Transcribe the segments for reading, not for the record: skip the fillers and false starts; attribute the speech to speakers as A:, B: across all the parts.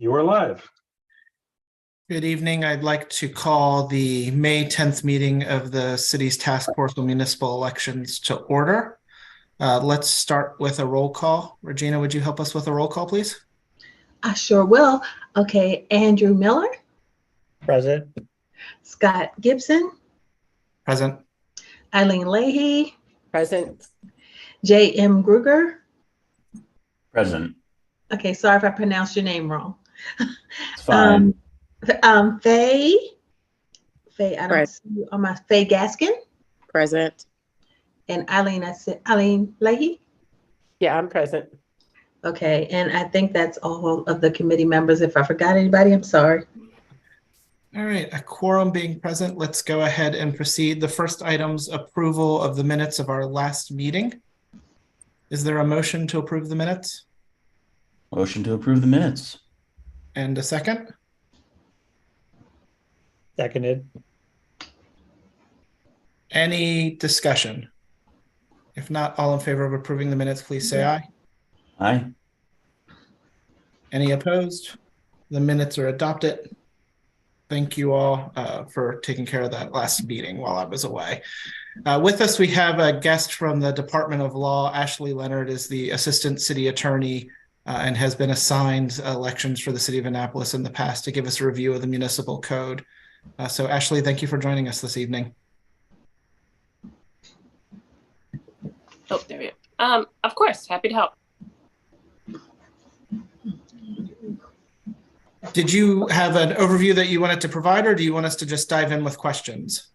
A: You are live.
B: Good evening. I'd like to call the May 10th meeting of the city's task force on municipal elections to order. Let's start with a roll call. Regina, would you help us with a roll call, please?
C: I sure will. Okay, Andrew Miller,
D: Present.
C: Scott Gibson,
B: Present.
C: Eileen Leahy,
D: Present.
C: J.M. Gruger.
A: Present.
C: Okay, sorry if I pronounced your name wrong.
A: It's fine.
C: Faye, I don't
E: Right.
C: see you on my Faye Gaskin,
E: Present.
C: and Eileen. I said Eileen Leahy.
D: Yeah, I'm present.
C: Okay, and I think that's all of the committee members. If I forgot anybody, I'm sorry.
B: All right, a quorum being present, let's go ahead and proceed. The first item's approval of the minutes of our last meeting. Is there a motion to approve the minutes?
A: Motion to approve the minutes.
B: And a second?
D: Seconded.
B: Any discussion? If not, all in favor of approving the minutes, please say aye.
A: Aye.
B: Any opposed? The minutes are adopted. Thank you all for taking care of that last meeting while I was away. With us, we have a guest from the Department of Law. Ashley Leonard is the Assistant City Attorney and has been assigned elections for the City of Annapolis in the past to give us a review of the municipal code. So Ashley, thank you for joining us this evening.
E: Oh, there we go. Of course, happy to help.
B: Did you have an overview that you wanted to provide, or do you want us to just dive in with questions?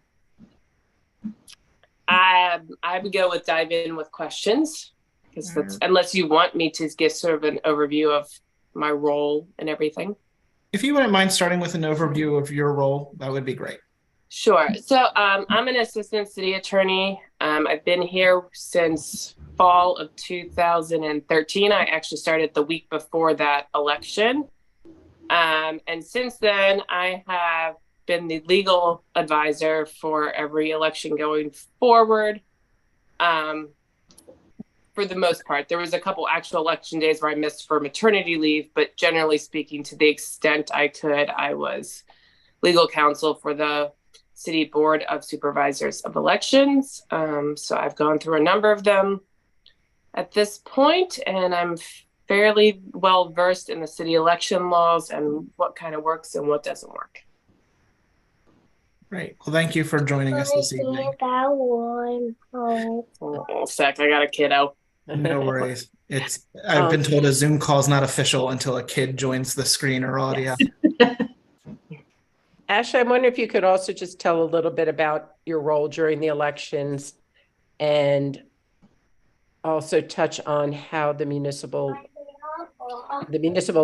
E: I would go with dive in with questions, because that's, unless you want me to give sort of an overview of my role and everything.
B: If you wouldn't mind starting with an overview of your role, that would be great.
E: Sure. So I'm an assistant city attorney. I've been here since fall of 2013. I actually started the week before that election. And since then, I have been the legal advisor for every election going forward. For the most part, there was a couple actual election days where I missed for maternity leave, but generally speaking, to the extent I could, I was legal counsel for the City Board of Supervisors of Elections. So I've gone through a number of them at this point, and I'm fairly well versed in the city election laws and what kind of works and what doesn't work.
B: Great. Well, thank you for joining us this evening.
E: Oh, sec, I got a kiddo.
B: No worries. I've been told a Zoom call is not official until a kid joins the screen or audio.
E: Yes.
D: Ashley, I wonder if you could also just tell a little bit about your role during the elections and also touch on how the municipal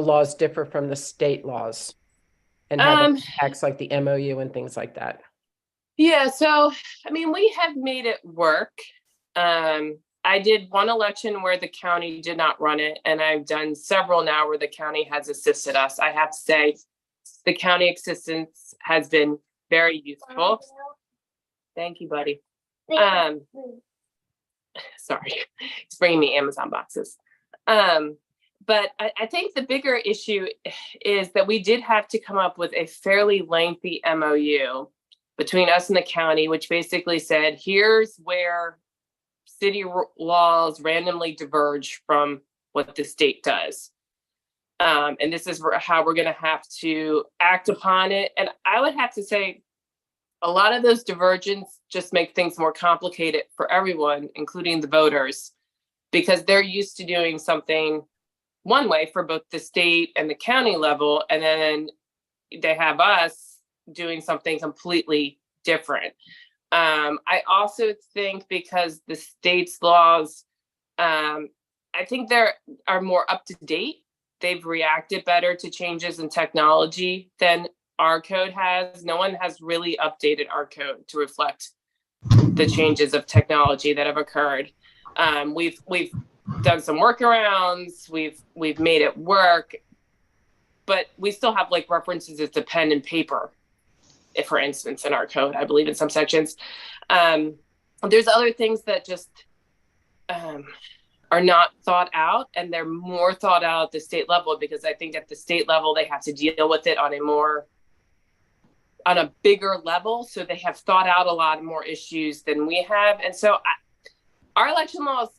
D: laws differ from the state laws and how that impacts like the MOU and things like that.
E: Yeah, so I mean, we have made it work. I did one election where the county did not run it, and I've done several now where the county has assisted us. I have to say, the county assistance has been very useful. Thank you, buddy. Sorry, he's bringing me Amazon boxes. But I think the bigger issue is that we did have to come up with a fairly lengthy MOU between us and the county, which basically said, here's where city laws randomly diverge from what the state does. And this is how we're going to have to act upon it. And I would have to say, a lot of those divergences just make things more complicated for everyone, including the voters, because they're used to doing something one way for both the state and the county level, and then they have us doing something completely different. I also think because the state's laws, I think they are more up to date. They've reacted better to changes in technology than our code has. No one has really updated our code to reflect the changes of technology that have occurred. We've done some workarounds. We've made it work, but we still have like references to pen and paper, if for instance, in our code, I believe in some sections. There's other things that just are not thought out, and they're more thought out at the state level, because I think at the state level they have to deal with it on a bigger level. So they have thought out a lot more issues than we have. And so our election laws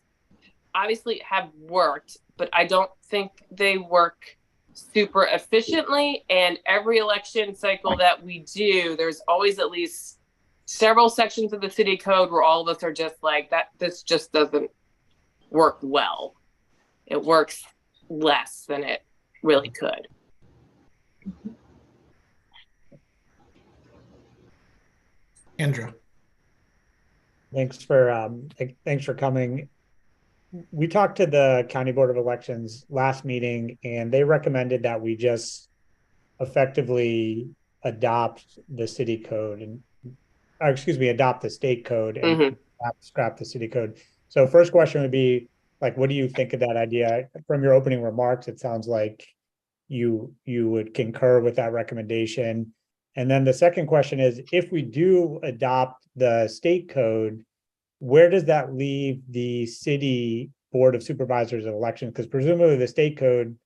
E: obviously have worked, but I don't think they work super efficiently. And every election cycle that we do, there's always at least several sections of the city code where all of us are just like, that this just doesn't work well. It works less than it really could.
B: Andrew.
F: Thanks for coming. We talked to the County Board of Elections last meeting, and they recommended that we just effectively adopt the city code and, adopt the state code and scrap the city code. So first question would be, like, what do you think of that idea? From your opening remarks, it sounds like you would concur with that recommendation. And then the second question is, if we do adopt the state code, where does that leave the city board of supervisors of elections? Because presumably the state code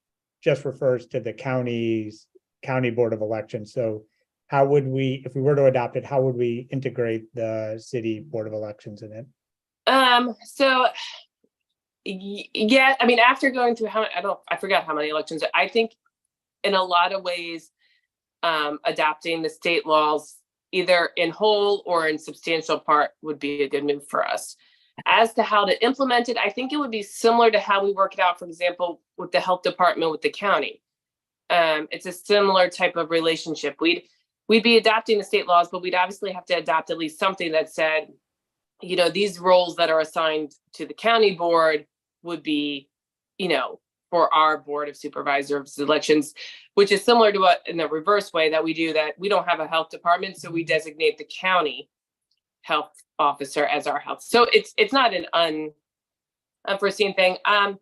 F: just refers to the county board of elections. So how would we, if we were to adopt it, how would we integrate the city board of elections in it?
E: Yeah, I mean, after going through I forgot how many elections, I think in a lot of ways, adopting the state laws either in whole or in substantial part would be a good move for us. As to how to implement it, I think it would be similar to how we work it out, for example, with the health department with the county. It's a similar type of relationship. We'd be adopting the state laws, but we'd obviously have to adopt at least something that said, you know, these roles that are assigned to the county board would be, you know, for our board of supervisors elections, which is similar to what in the reverse way that we do, that we don't have a health department, so we designate the county health officer as our health. So it's not an unforeseen thing. I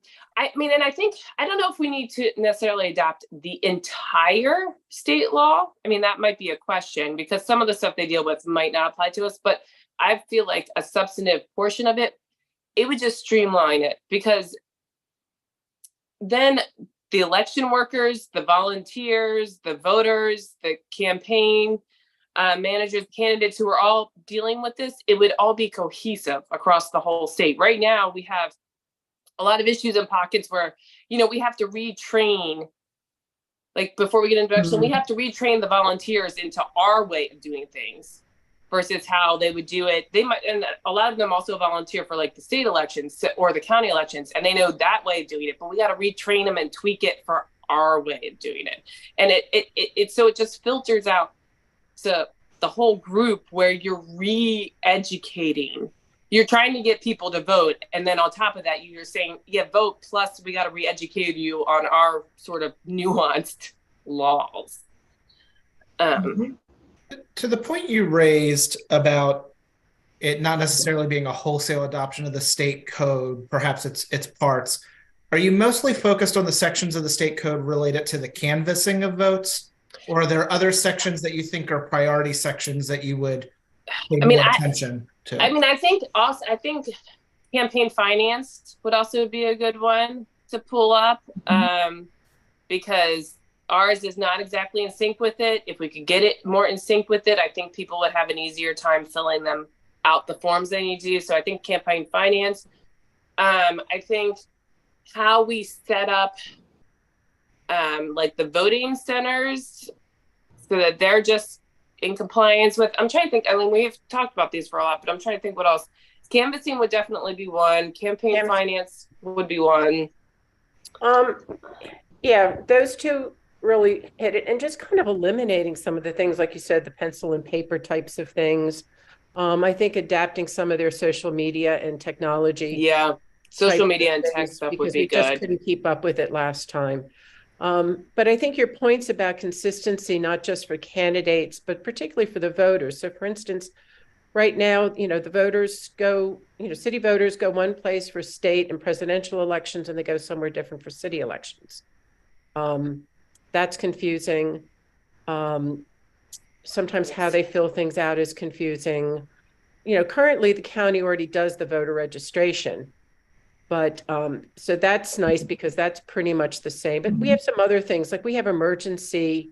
E: mean, and I think, I don't know if we need to necessarily adopt the entire state law. I mean, that might be a question, because some of the stuff they deal with might not apply to us, but I feel like a substantive portion of it would just streamline it, because then the election workers, the volunteers, the voters, the campaign managers, candidates who are all dealing with this, it would all be cohesive across the whole state. Right now, we have a lot of issues in pockets where, you know, we have to retrain, like before we get into election, we have to retrain the volunteers into our way of doing things versus how they would do it. They might, and a lot of them also volunteer for like the state elections or the county elections, and they know that way of doing it, but we got to retrain them and tweak it for our way of doing it. And so it just filters out to the whole group, where you're re-educating. You're trying to get people to vote, and then on top of that, you're saying, yeah, vote, plus we got to re-educate you on our sort of nuanced laws.
B: To the point you raised about it not necessarily being a wholesale adoption of the state code, perhaps its parts, are you mostly focused on the sections of the state code related to the canvassing of votes? Or are there other sections that you think are priority sections that you would pay more attention to?
E: I mean, I think campaign finance would also be a good one to pull up, because ours is not exactly in sync with it. If we could get it more in sync with it, I think people would have an easier time filling them out, the forms they need to do. So I think campaign finance. I think how we set up like the voting centers so that they're just in compliance with, I'm trying to think, I mean, we've talked about these for a lot, but I'm trying to think what else. Canvassing would definitely be one. Campaign finance would be one.
D: Yeah, those two really hit it, and just kind of eliminating some of the things, like you said, the pencil and paper types of things. I think adapting some of their social media and technology.
E: Yeah, social media and tech stuff would be good.
D: Because we just couldn't keep up with it last time. But I think your points about consistency, not just for candidates, but particularly for the voters. So for instance, right now, you know, the voters go, you know, city voters go one place for state and presidential elections, and they go somewhere different for city elections. That's confusing. Sometimes how they fill things out is confusing. You know, currently the county already does the voter registration. But so that's nice because that's pretty much the same. But we have some other things, like we have emergency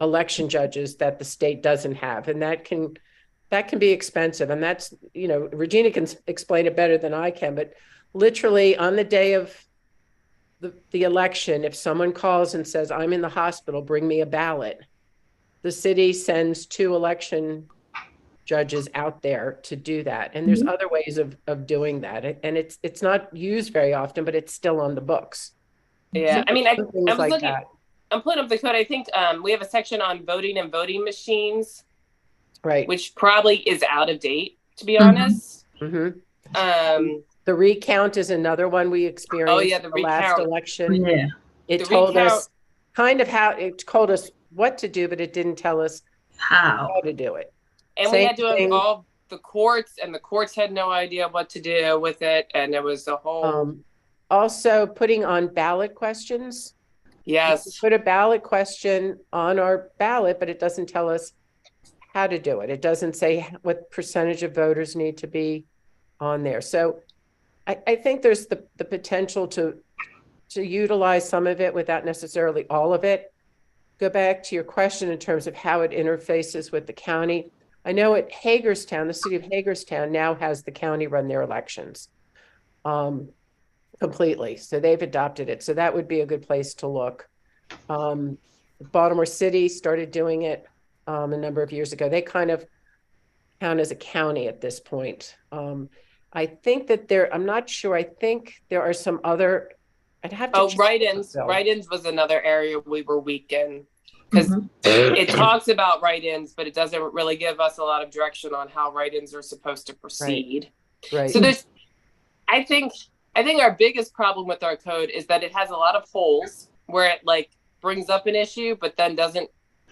D: election judges that the state doesn't have, and that can be expensive. And that's, you know, Regina can explain it better than I can, but literally on the day of the election, if someone calls and says, I'm in the hospital, bring me a ballot, the city sends 2 election judges out there to do that. And there's other ways of doing that. And it's not used very often, but it's still on the books.
E: Yeah,
D: So
E: I mean, I
D: things
E: was
D: like
E: looking,
D: that.
E: I'm pulling up the code. I think we have a section on voting and voting machines,
D: Right.
E: which probably is out of date, to be
C: Mhm.
E: honest.
D: Mm-hmm. The recount is another one we experienced
E: yeah, the
D: last
E: recount.
D: election.
C: Yeah.
D: It
E: The
D: told
E: recount-
D: us kind of how, it told us what to do, but it didn't tell us
C: How?
D: how to do it.
E: And we
D: Same
E: had to
D: thing.
E: involve the courts, and the courts had no idea what to do with it. And there was a whole,
D: Also putting on ballot questions.
E: yes.
D: Put a ballot question on our ballot, but it doesn't tell us how to do it. It doesn't say what percentage of voters need to be on there. So I think there's the potential to utilize some of it without necessarily all of it. Go back to your question in terms of how it interfaces with the county. I know at Hagerstown, the city of Hagerstown now has the county run their elections completely. So they've adopted it. So that would be a good place to look. Baltimore City started doing it a number of years ago. They kind of count as a county at this point. I think that I'm not sure. I think there are some other, I'd have to.
E: Oh,
D: check
E: write-ins.
D: though.
E: Write-ins was another area we were weak in, because it talks about write-ins, but it doesn't really give us a lot of direction on how write-ins are supposed to proceed.
D: Right.
E: So I think our biggest problem with our code is that it has a lot of holes where it like brings up an issue, but then doesn't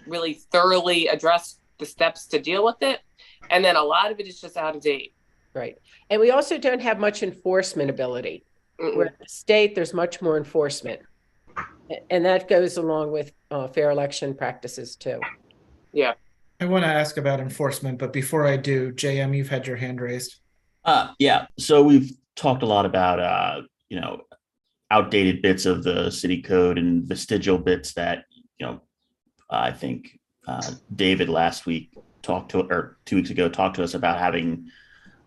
E: really thoroughly address the steps to deal with it. And then a lot of it is just out of date.
D: Right. And we also don't have much enforcement ability. Where at the state, there's much more enforcement. And that goes along with fair election practices too.
E: Yeah.
B: I want to ask about enforcement, but before I do, JM, you've had your hand raised.
A: Yeah. So we've talked a lot about, you know, outdated bits of the city code and vestigial bits that, you know, I think David last week or 2 weeks ago talked to us about having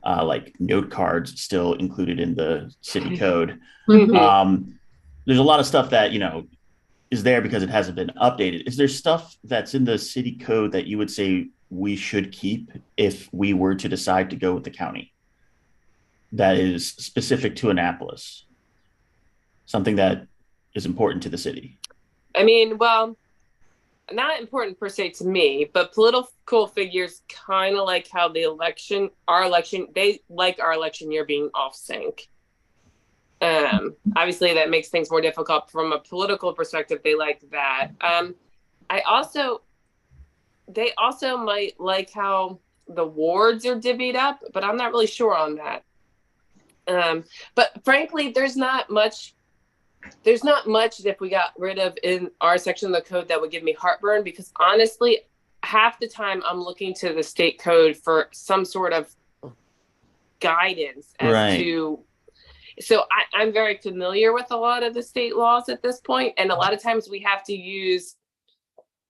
A: like note cards still included in the city code. There's a lot of stuff that, you know, is there because it hasn't been updated. Is there stuff that's in the city code that you would say we should keep if we were to decide to go with the county that is specific to Annapolis? Something that is important to the city?
E: I mean, well, not important per se to me, but political figures kind of like how they like our election year being off sync. Obviously that makes things more difficult from a political perspective. They like that. They also might like how the wards are divvied up, but I'm not really sure on that. But frankly, there's not much that if we got rid of in our section of the code that would give me heartburn, because honestly, half the time I'm looking to the state code for some sort of guidance as to, so I'm very familiar with a lot of the state laws at this point. And a lot of times we have to use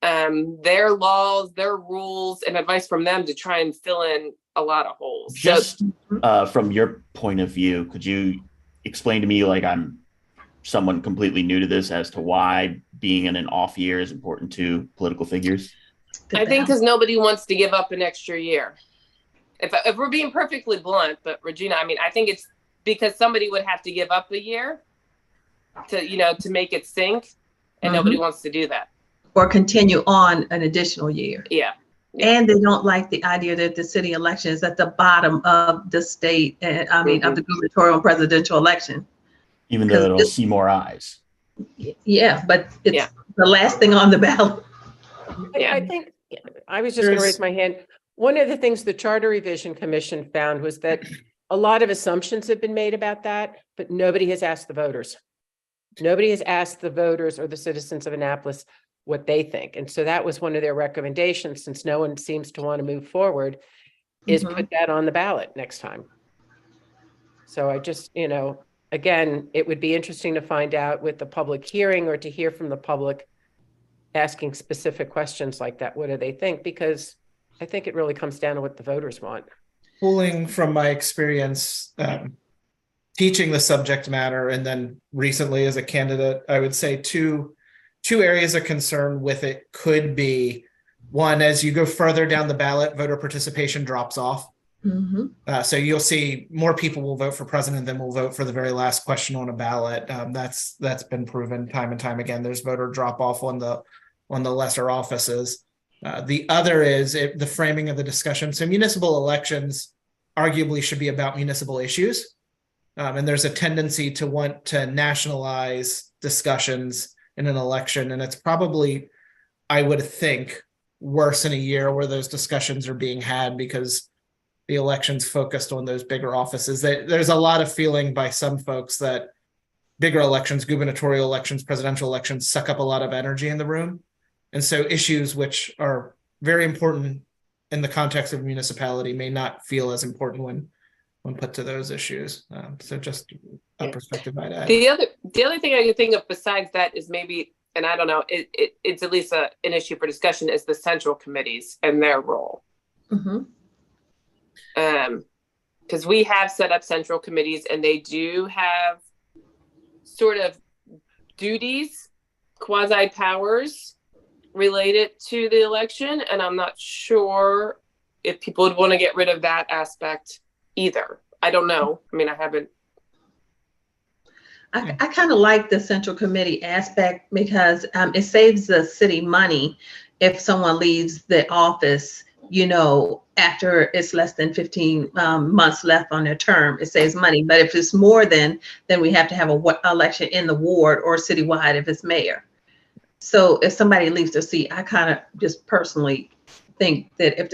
E: their laws, their rules, and advice from them to try and fill in a lot of holes.
A: Just from your point of view, could you explain to me, like I'm someone completely new to this, as to why being in an off year is important to political figures?
E: I think because nobody wants to give up an extra year. If we're being perfectly blunt, but Regina, I mean, I think it's because somebody would have to give up a year to make it sync, and nobody wants to do that.
C: Or continue on an additional year.
E: Yeah.
C: And they don't like the idea that the city election is at the bottom of the state, of the gubernatorial and presidential election.
A: Even though it'll see more eyes.
C: Yeah, but it's the last thing on the ballot.
D: I think I was just going to raise my hand. One of the things the Charter Revision Commission found was that a lot of assumptions have been made about that, but nobody has asked the voters. Nobody has asked the voters or the citizens of Annapolis what they think. And so that was one of their recommendations, since no one seems to want to move forward, is put that on the ballot next time. So I just, again, it would be interesting to find out with the public hearing or to hear from the public asking specific questions like that. What do they think? Because I think it really comes down to what the voters want.
B: Pulling from my experience teaching the subject matter and then recently as a candidate, I would say two areas of concern with it could be, one, as you go further down the ballot, voter participation drops off. So you'll see more people will vote for president than will vote for the very last question on a ballot. That's been proven time and time again. There's voter drop off on the lesser offices. The other is the framing of the discussion. So municipal elections arguably should be about municipal issues. And there's a tendency to want to nationalize discussions in an election. And it's probably, I would think, worse in a year where those discussions are being had because the election's focused on those bigger offices. There's a lot of feeling by some folks that bigger elections, gubernatorial elections, presidential elections suck up a lot of energy in the room. And so issues which are very important in the context of a municipality may not feel as important when put to those issues. So just a perspective I'd add.
E: The other thing I can think of besides that is maybe, and I don't know, it's at least an issue for discussion, is the central committees and their role. Because we have set up central committees and they do have sort of duties, quasi powers related to the election. And I'm not sure if people would want to get rid of that aspect either. I don't know. I mean, I haven't.
C: I kind of like the central committee aspect because it saves the city money if someone leaves the office, after it's less than 15 months left on their term. It saves money. But if it's more then we have to have a election in the ward or citywide if it's mayor. So if somebody leaves their seat, I kind of just personally think that if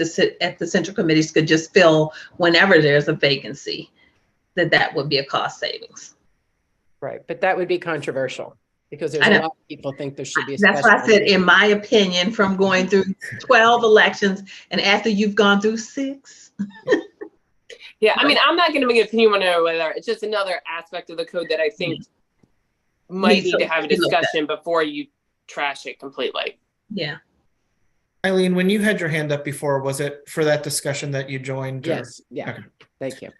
C: the central committees could just fill whenever there's a vacancy, that would be a cost savings.
D: Right, but that would be controversial because there's a lot of people think there should be a
C: That's why I said, in my opinion, from going through 12 elections and after you've gone through 6.
E: Yeah, I mean, I'm not going to make an opinion one or whether. It's just another aspect of the code that I think might need to have a discussion before you trash it completely.
C: Yeah.
B: Eileen, when you had your hand up before, was it for that discussion that you joined?
D: Yes. Yeah.
B: Okay.
D: Thank you.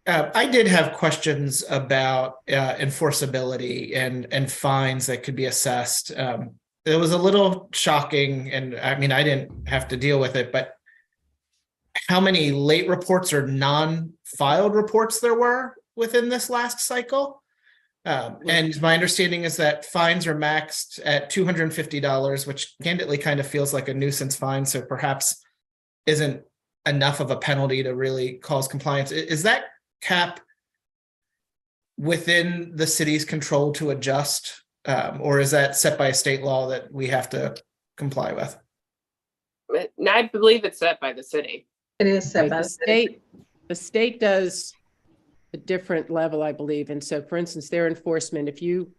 B: I did have questions about enforceability and fines that could be assessed. It was a little shocking, and I mean, I didn't have to deal with it, but how many late reports or non-filed reports there were within this last cycle? And my understanding is that fines are maxed at $250, which candidly kind of feels like a nuisance fine, so perhaps isn't enough of a penalty to really cause compliance. Is that cap within the city's control to adjust, or is that set by a state law that we have to comply with?
E: I believe it's set by the city.
C: It is set by the state.
D: The state does a different level, I believe. And so, for instance, their enforcement, if you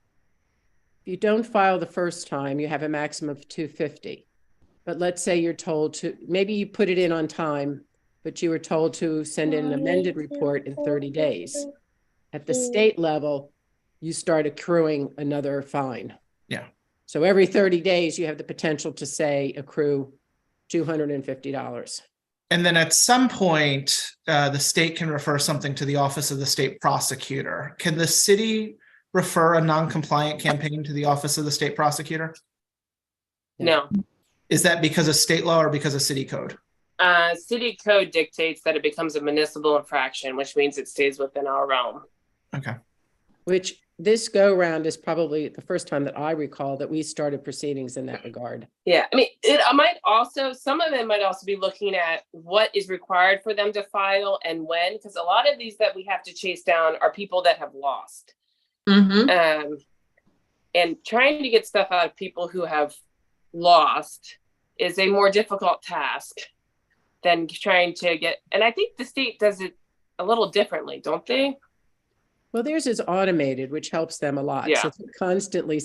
D: don't file the first time, you have a maximum of $250. But let's say you're told to, maybe you put it in on time, but you were told to send in an amended report in 30 days. At the state level, you start accruing another fine.
B: Yeah.
D: So every 30 days, you have the potential to say accrue $250.
B: And then at some point, the state can refer something to the Office of the State Prosecutor. Can the city refer a non-compliant campaign to the Office of the State Prosecutor?
E: No.
B: Is that because of state law or because of city code?
E: City code dictates that it becomes a municipal infraction, which means it stays within our realm.
B: Okay.
D: Which this go round is probably the first time that I recall that we started proceedings in that regard.
E: Yeah, I mean, some of them might also be looking at what is required for them to file and when, because a lot of these that we have to chase down are people that have lost. And trying to get stuff out of people who have lost is a more difficult task than trying to get, and I think the state does it a little differently, don't they?
D: Well, theirs is automated, which helps them a lot.
E: Yeah.
D: So constantly,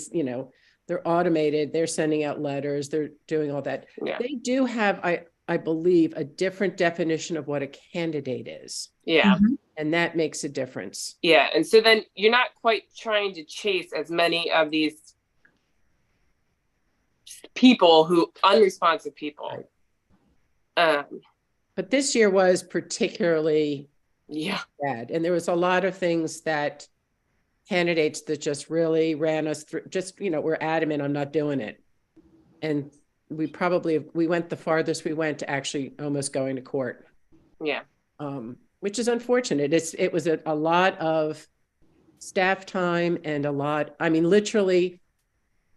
D: they're automated, they're sending out letters, they're doing all that.
E: Yeah.
D: They do have, I believe, a different definition of what a candidate is.
E: Yeah.
D: And that makes a difference.
E: Yeah, and so then you're not quite trying to chase as many of these people unresponsive people.
D: But this year was particularly
E: Yeah.
D: bad. And there was a lot of things that candidates that just really ran us through, just, were adamant, I'm not doing it. And we went the farthest we went to actually almost going to court.
E: Yeah.
D: Which is unfortunate. It was a lot of staff time and literally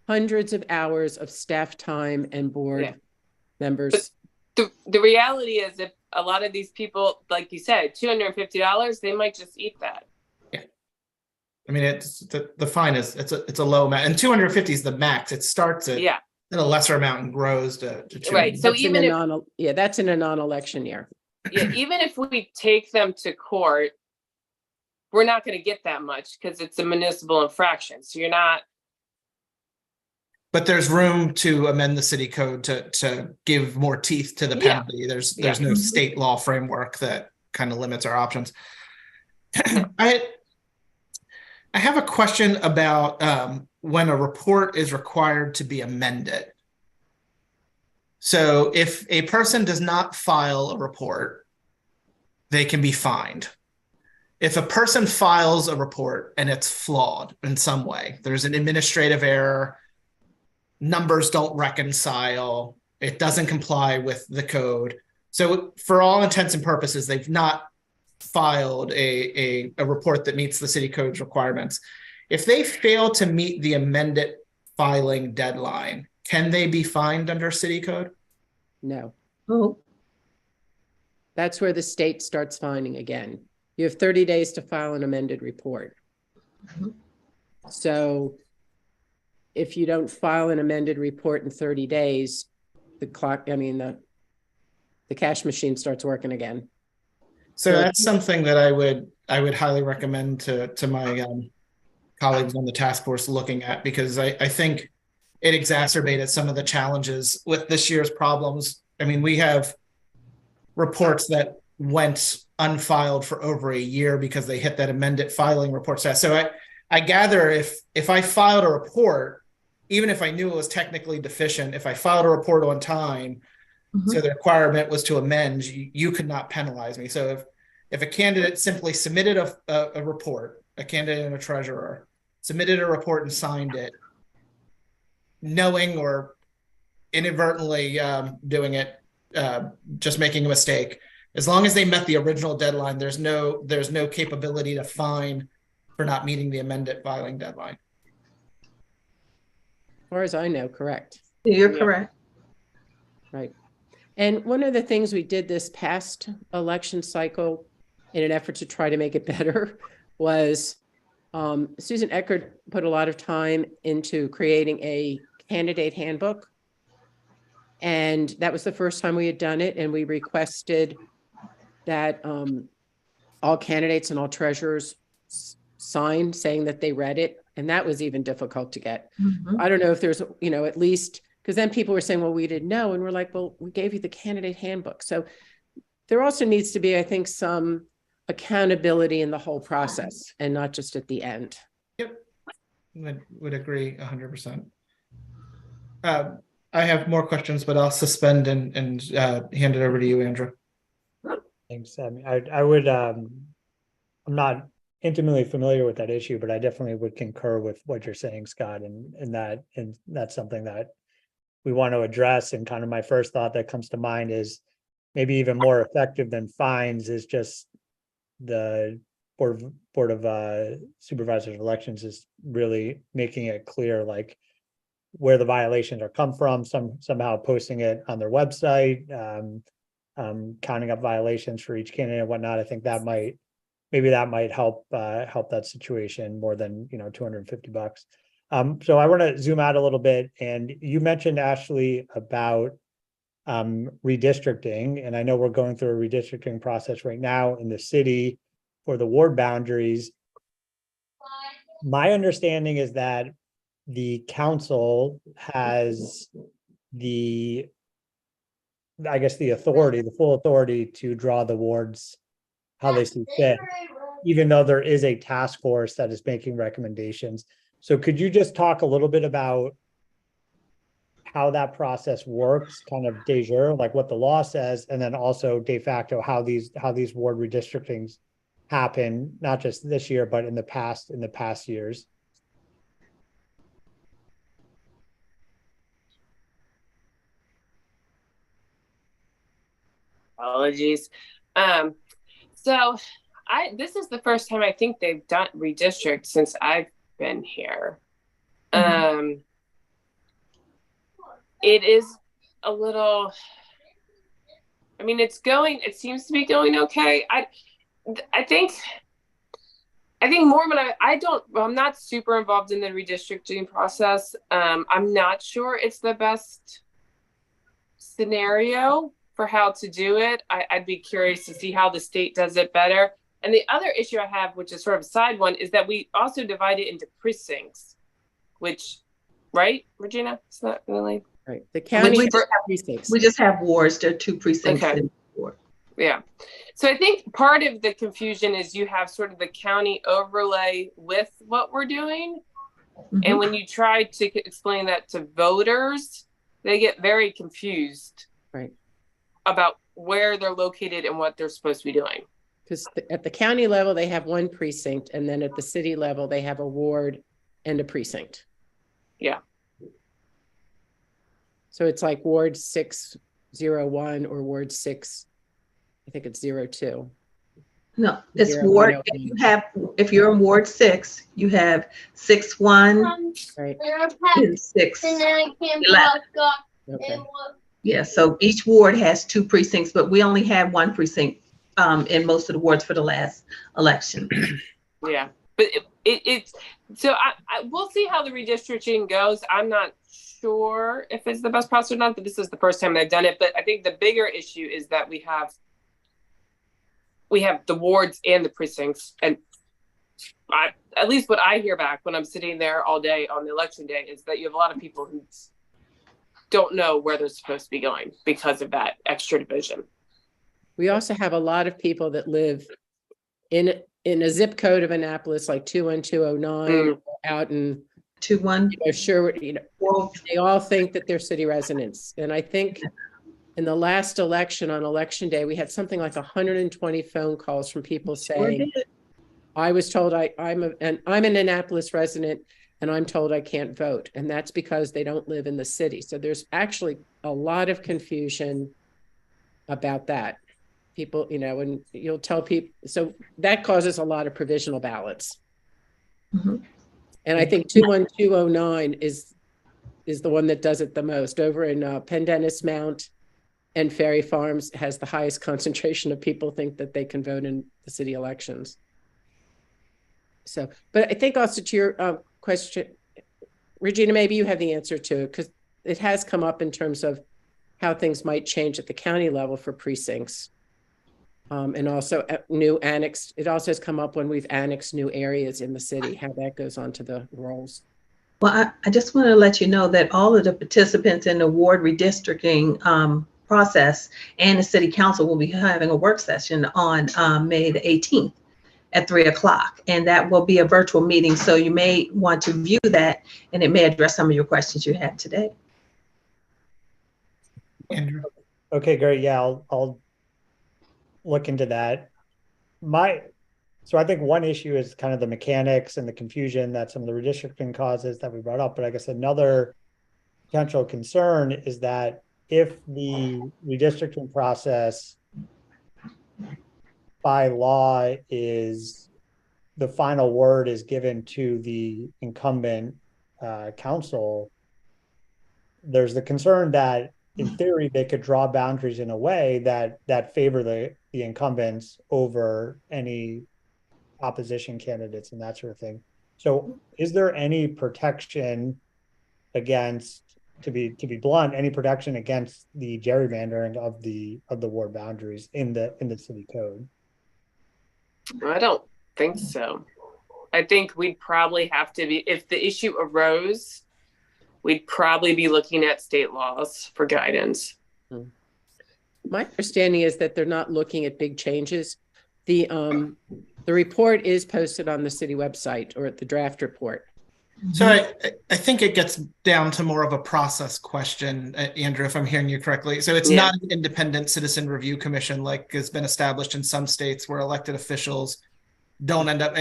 D: hundreds of hours of staff time and board members.
E: But the reality is, if a lot of these people, like you said, $250, they might just eat that.
B: Yeah. I mean, it's the fine is it's a low amount, and 250 is the max. It starts at a lesser amount and grows to 200.
E: Right. So even if
D: that's in a non-election year.
E: Yeah, even if we take them to court, we're not going to get that much because it's a municipal infraction. So you're not.
B: But there's room to amend the city code to give more teeth to the penalty. There's no state law framework that kind of limits our options. I have a question about when a report is required to be amended. So if a person does not file a report, they can be fined. If a person files a report and it's flawed in some way, there's an administrative error, numbers don't reconcile, it doesn't comply with the code. So for all intents and purposes, they've not filed a report that meets the city code's requirements. If they fail to meet the amended filing deadline, can they be fined under city code?
D: No.
C: Oh,
D: That's where the state starts fining again. You have 30 days to file an amended report. So if you don't file an amended report in 30 days, the cash machine starts working again.
B: So that's something that I would highly recommend to my colleagues on the task force looking at, because I think it exacerbated some of the challenges with this year's problems. I mean, we have reports that went unfiled for over a year because they hit that amended filing report status. So I gather if I filed a report, even if I knew it was technically deficient, if I filed a report on time, so the requirement was to amend, you could not penalize me. So if a candidate simply submitted a report, a candidate and a treasurer submitted a report and signed it, knowing or inadvertently doing it, just making a mistake, as long as they met the original deadline, there's no capability to fine for not meeting the amended filing deadline.
D: As far as I know, correct.
C: you're correct.
D: Right. And one of the things we did this past election cycle in an effort to try to make it better was Susan Eckert put a lot of time into creating a candidate handbook. And that was the first time we had done it. And we requested that all candidates and all treasurers sign saying that they read it. And that was even difficult to get. I don't know if there's, at least, because then people were saying, well, we didn't know. And we're like, well, we gave you the candidate handbook. So there also needs to be, I think, some accountability in the whole process and not just at the end.
B: Yep, would agree 100%. I have more questions, but I'll suspend and hand it over to you, Andrew.
F: Thanks. I mean, I would, I'm not intimately familiar with that issue, but I definitely would concur with what you're saying, Scott, and that's something that we want to address. And kind of my first thought that comes to mind is maybe even more effective than fines is just the Board of Supervisors Elections is really making it clear, like, where the violations are come from, somehow posting it on their website, counting up violations for each candidate and whatnot. I think that might help that situation more than $250. So I want to zoom out a little bit, and you mentioned, Ashley, about redistricting, and I know we're going through a redistricting process right now in the city for the ward boundaries. My understanding is that the council has the full authority to draw the wards see fit, even though there is a task force that is making recommendations. So could you just talk a little bit about how that process works, kind of de jure, like what the law says, and then also de facto how these ward redistrictings happen, not just this year, but in the past years?
E: Apologies. So this is the first time I think they've done redistrict since I've been here. It is a little, I mean, it seems to be going okay. I think Mormon, I'm not super involved in the redistricting process. I'm not sure it's the best scenario for how to do it. I'd be curious to see how the state does it better. And the other issue I have, which is sort of a side one, is that we also divide it into precincts, which, right, Regina? It's not really.
D: Right. The county
C: we just have wards. There are 2 precincts.
E: Okay.
C: In the ward.
E: Yeah. So I think part of the confusion is you have sort of the county overlay with what we're doing. And when you try to explain that to voters, they get very confused about where they're located and what they're supposed to be doing.
D: Because at the county level, they have 1 precinct, and then at the city level, they have a ward and a precinct.
E: Yeah.
D: So it's like Ward 601 or Ward 6, I think it's 02.
C: No, it's ward. If you're in Ward 6, you have 6-1,
D: right,
C: and 6-11.
D: okay.
C: Yeah, so each ward has 2 precincts, but we only have 1 precinct in most of the wards for the last election.
E: Yeah, but it's so we'll see how the redistricting goes. I'm not sure if it's the best process or not, but this is the first time I've done it. But I think the bigger issue is that we have the wards and the precincts, and at least what I hear back when I'm sitting there all day on the election day is that you have a lot of people who don't know where they're supposed to be going because of that extra division.
D: We also have a lot of people that live in a zip code of Annapolis, like 21209, out in
C: 2-1.
D: Sure, they all think that they're city residents. And I think in the last election, on election day, we had something like 120 phone calls from people saying, I was told I'm an Annapolis resident and I'm told I can't vote. And that's because they don't live in the city. So there's actually a lot of confusion about that. People, and you'll tell people, so that causes a lot of provisional ballots. And I think 21209 is the one that does it the most. Over in Pendennis Mount and Ferry Farms has the highest concentration of people think that they can vote in the city elections. So, but I think also to your question, Regina, maybe you have the answer to it, because it has come up in terms of how things might change at the county level for precincts. And also new annexed, it also has come up when we've annexed new areas in the city, how that goes on to the rolls.
C: Well, I just want to let you know that all of the participants in the ward redistricting process and the city council will be having a work session on May the 18th at 3:00. And that will be a virtual meeting. So you may want to view that and it may address some of your questions you had today.
B: Andrew.
F: Okay, great. Yeah, I'll look into that. So I think one issue is kind of the mechanics and the confusion that some of the redistricting causes that we brought up. But I guess another potential concern is that if the redistricting process by law is the final word is given to the incumbent council, there's the concern that in theory, they could draw boundaries in a way that favor the incumbents over any opposition candidates and that sort of thing. So is there any protection against, to be blunt, any protection against the gerrymandering of the ward boundaries in the city code?
E: I don't think so. I think we'd probably have to be, if the issue arose, we'd probably be looking at state laws for guidance.
D: My understanding is that they're not looking at big changes. the report is posted on the city website, or the draft report.
B: So I think it gets down to more of a process question, Andrew, if I'm hearing you correctly. So it's not an independent citizen review commission like has been established in some states where elected officials don't end up.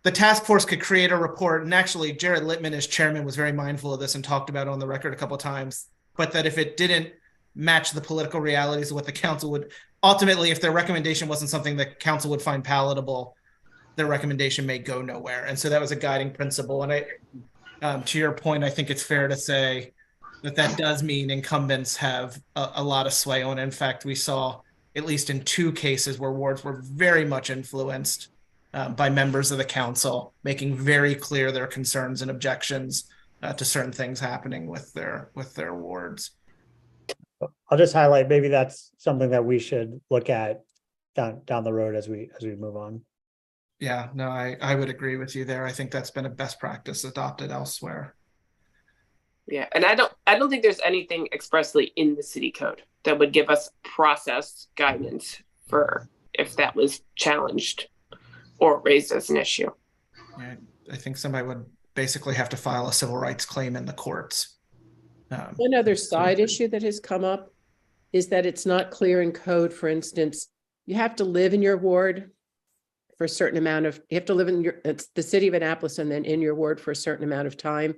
B: The task force could create a report, and actually Jared Littman as chairman was very mindful of this and talked about it on the record a couple of times, but that if it didn't match the political realities of what the council would ultimately, if their recommendation wasn't something that council would find palatable, their recommendation may go nowhere. And so that was a guiding principle. And to your point, I think it's fair to say that does mean incumbents have a lot of sway on it. In fact, we saw at least in 2 cases where wards were very much influenced by members of the council, making very clear their concerns and objections to certain things happening with their wards.
F: I'll just highlight, maybe that's something that we should look at down the road as we move on.
B: Yeah, no, I would agree with you there. I think that's been a best practice adopted elsewhere.
E: Yeah, and I don't think there's anything expressly in the city code that would give us process guidance for if that was challenged or raised as an issue.
B: Yeah, I think somebody would basically have to file a civil rights claim in the courts.
D: One other side issue that has come up is that it's not clear in code. For instance, you have to live in your ward for a certain amount of, you have to live in it's the city of Annapolis and then in your ward for a certain amount of time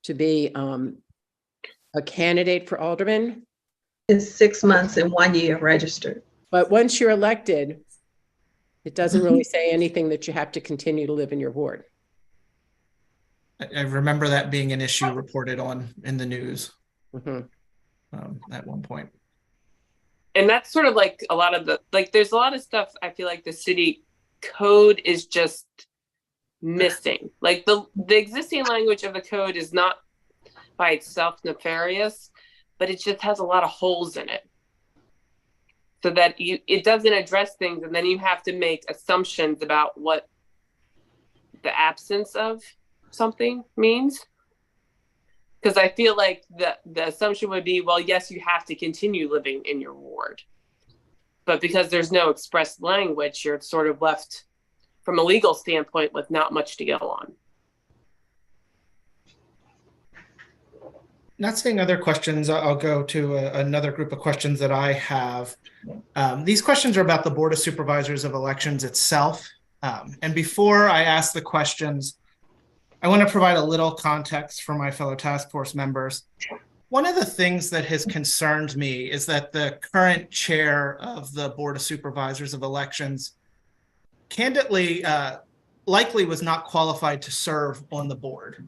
D: to be a candidate for alderman.
C: It's 6 months and 1 year registered.
D: But once you're elected, it doesn't really say anything that you have to continue to live in your ward.
B: I remember that being an issue reported on in the news at one point.
E: And that's sort of like a lot of there's a lot of stuff I feel like the city code is just missing. Like the existing language of the code is not by itself nefarious, but it just has a lot of holes in it. So that it doesn't address things, and then you have to make assumptions about what the absence of something means. Because I feel like the assumption would be, well, yes, you have to continue living in your ward. But because there's no express language, you're sort of left from a legal standpoint with not much to go on.
B: Not seeing other questions, I'll go to another group of questions that I have. These questions are about the Board of Supervisors of Elections itself. And before I ask the questions, I want to provide a little context for my fellow task force members. One of the things that has concerned me is that the current chair of the Board of Supervisors of Elections candidly likely was not qualified to serve on the board.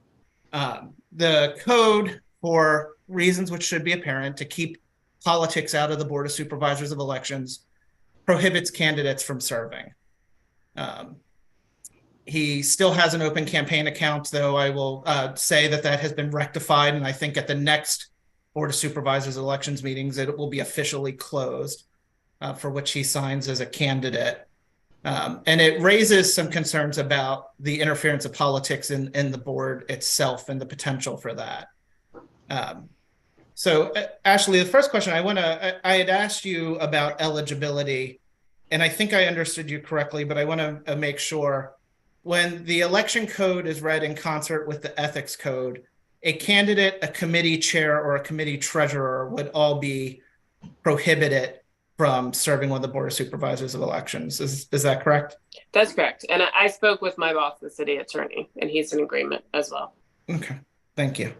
B: The code, for reasons which should be apparent, to keep politics out of the Board of Supervisors of Elections, prohibits candidates from serving. He still has an open campaign account, though I will say that has been rectified, and I think at the next Board of Supervisors Elections meetings, it will be officially closed, for which he signs as a candidate. And it raises some concerns about the interference of politics in the board itself and the potential for that. So Ashley, the first question I had asked you about eligibility, and I think I understood you correctly, but I want to make sure. When the election code is read in concert with the ethics code, a candidate, a committee chair, or a committee treasurer would all be prohibited from serving on the Board of Supervisors of Elections. Is that correct?
E: That's correct. And I spoke with my boss, the city attorney, and he's in agreement as well.
B: Okay, thank you.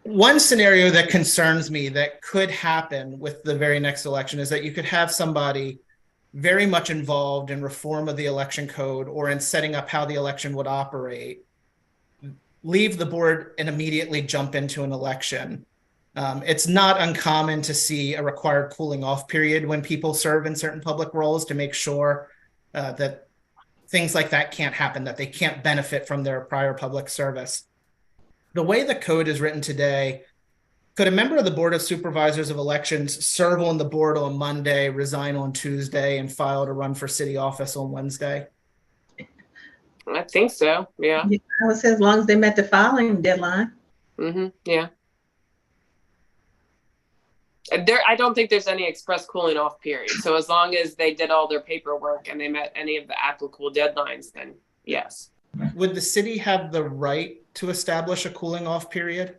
B: One scenario that concerns me that could happen with the very next election is that you could have somebody very much involved in reform of the election code or in setting up how the election would operate, leave the board and immediately jump into an election. It's not uncommon to see a required cooling off period when people serve in certain public roles to make sure that things like that can't happen, that they can't benefit from their prior public service. The way the code is written today, could a member of the Board of Supervisors of Elections serve on the board on Monday, resign on Tuesday, and file to run for city office on Wednesday?
E: I think so, yeah.
C: I would say as long as they met the filing deadline.
E: Yeah. I don't think there's any express cooling off period. So as long as they did all their paperwork and they met any of the applicable deadlines, then yes.
B: Would the city have the right to establish a cooling off period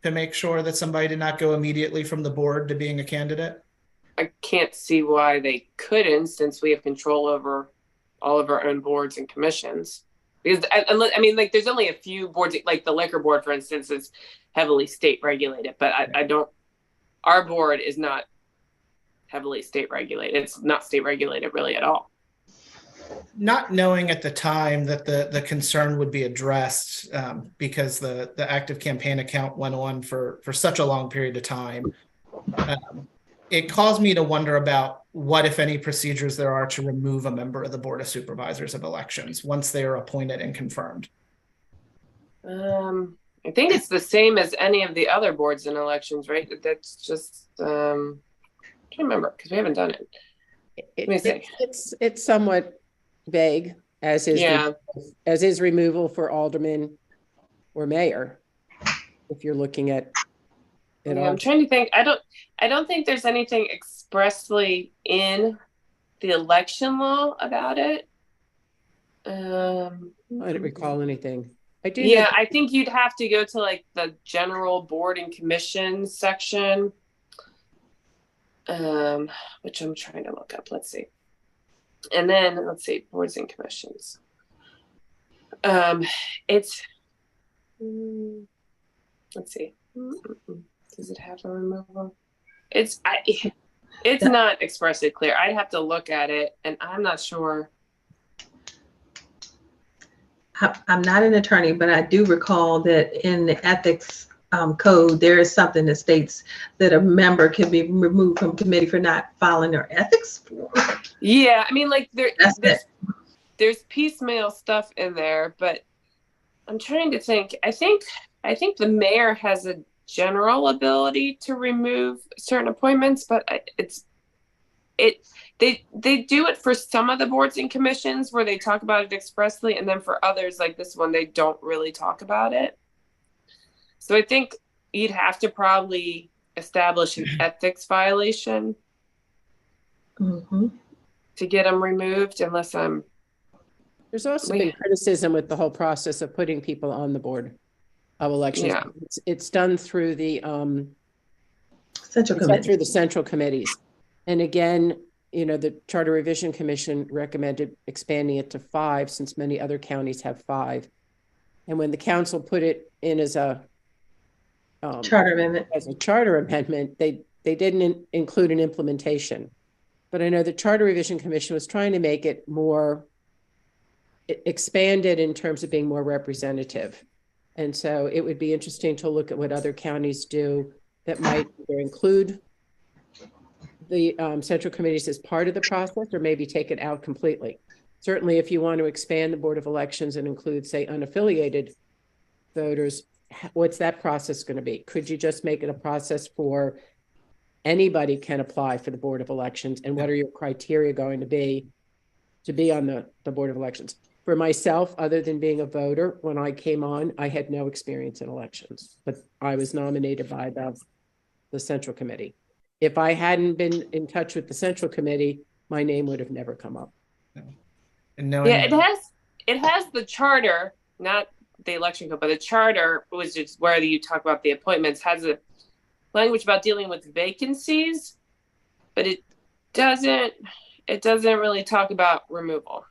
B: to make sure that somebody did not go immediately from the board to being a candidate?
E: I can't see why they couldn't, since we have control over all of our own boards and commissions. Because I mean, like, there's only a few boards, like the liquor board, for instance, is heavily state regulated, but I don't, our board is not heavily state regulated. It's not state regulated really at all.
B: Not knowing at the time that the concern would be addressed because the active campaign account went on for such a long period of time, it caused me to wonder about what, if any, procedures there are to remove a member of the Board of Supervisors of Elections once they are appointed and confirmed.
E: I think it's the same as any of the other boards and elections, right? That's just, I can't remember because we haven't done it. Let me see.
D: It's somewhat vague, as is as is removal for alderman or mayor. If you're looking at it,
E: I'm trying to think. I don't think there's anything expressly in the election law about it.
D: I don't recall anything. I do.
E: Yeah, I think you'd have to go to like the general board and commission section, which I'm trying to look up. Let's see. And then let's see, boards and commissions. It's, let's see. Does it have a removal? It's not expressly clear. I'd have to look at it, and I'm not sure.
C: I'm not an attorney, but I do recall that in the ethics code, there is something that states that a member can be removed from committee for not following their ethics form.
E: Yeah, I mean, like there's piecemeal stuff in there, but I'm trying to think. I think the mayor has a general ability to remove certain appointments, but they do it for some of the boards and commissions where they talk about it expressly, and then for others like this one, they don't really talk about it. So I think you'd have to probably establish an ethics violation to get them removed, unless I'm.
D: There's also been criticism with the whole process of putting people on the board of elections.
E: Yeah.
D: It's done through the
C: Central Committee.
D: through the central committees. And again, you know, the Charter Revision Commission recommended expanding it to 5, since many other counties have 5. And when the council put it in as a
C: charter amendment,
D: they didn't include an implementation. But I know the Charter Revision Commission was trying to make it more expanded in terms of being more representative. And so it would be interesting to look at what other counties do that might either include the central committees as part of the process, or maybe take it out completely. Certainly, if you want to expand the Board of Elections and include, say, unaffiliated voters, what's that process going to be? Could you just make it a process for anybody can apply for the Board of Elections? And what are your criteria going to be on the Board of Elections? For myself, other than being a voter, when I came on, I had no experience in elections, but I was nominated by the Central Committee. If I hadn't been in touch with the Central Committee, my name would have never come up.
B: And knowing
E: It has the charter, not the election code, but the charter, which is where you talk about the appointments, has a language about dealing with vacancies, but it doesn't really talk about removal.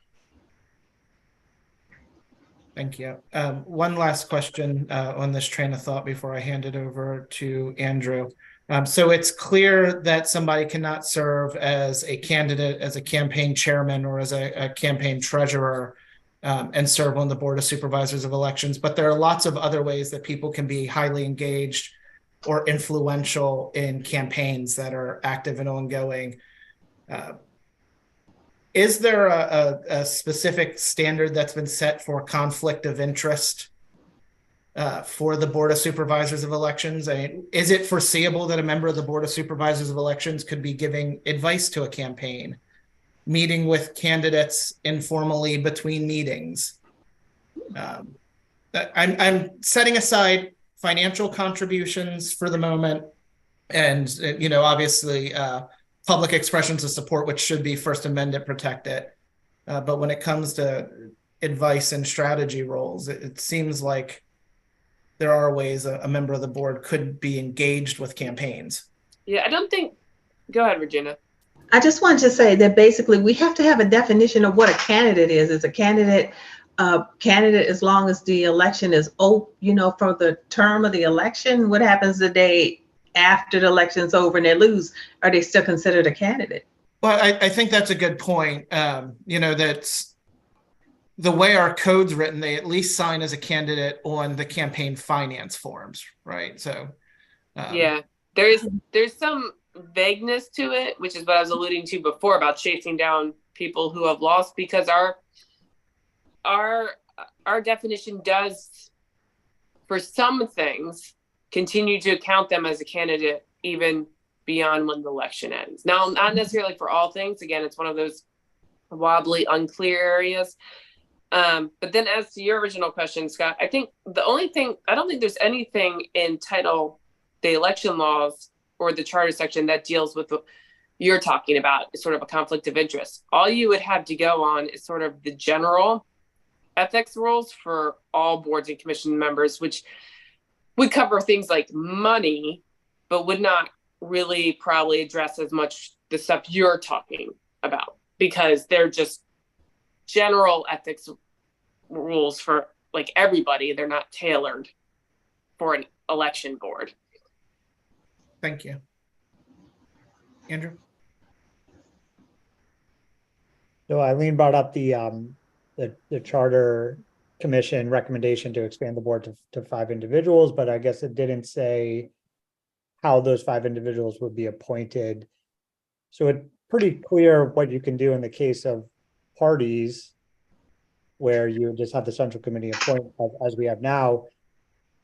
B: Thank you. One last question on this train of thought before I hand it over to Andrew. So it's clear that somebody cannot serve as a candidate, as a campaign chairman, or as a campaign treasurer and serve on the Board of Supervisors of Elections. But there are lots of other ways that people can be highly engaged or influential in campaigns that are active and ongoing. Is there a specific standard that's been set for conflict of interest for the Board of Supervisors of Elections? I mean, is it foreseeable that a member of the Board of Supervisors of Elections could be giving advice to a campaign, meeting with candidates informally between meetings? I'm setting aside financial contributions for the moment. And, obviously, public expressions of support, which should be First Amendment protected. But when it comes to advice and strategy roles, it seems like there are ways a member of the board could be engaged with campaigns.
E: Yeah, I don't think, go ahead, Regina.
C: I just wanted to say that basically we have to have a definition of what a candidate is. Is a candidate as long as the election is for the term of the election? What happens the day after the election's over and they lose? Are they still considered a candidate?
B: Well, I think that's a good point. That's the way our code's written, they at least sign as a candidate on the campaign finance forms, right? So
E: yeah, there's some vagueness to it, which is what I was alluding to before about chasing down people who have lost, because our definition does, for some things, continue to count them as a candidate even beyond when the election ends. Now, not necessarily for all things. Again, it's one of those wobbly, unclear areas. But then as to your original question, Scott, I think I don't think there's anything in the election laws or the charter section that deals with what you're talking about, sort of a conflict of interest. All you would have to go on is sort of the general ethics rules for all boards and commission members, which would cover things like money, but would not really probably address as much the stuff you're talking about, because they're just general ethics rules for like everybody. They're not tailored for an election board.
B: Thank you. Andrew?
F: So Eileen brought up the charter commission recommendation to expand the board to 5 individuals, but I guess it didn't say how those 5 individuals would be appointed. So it's pretty clear what you can do in the case of parties where you just have the central committee appoint as we have now.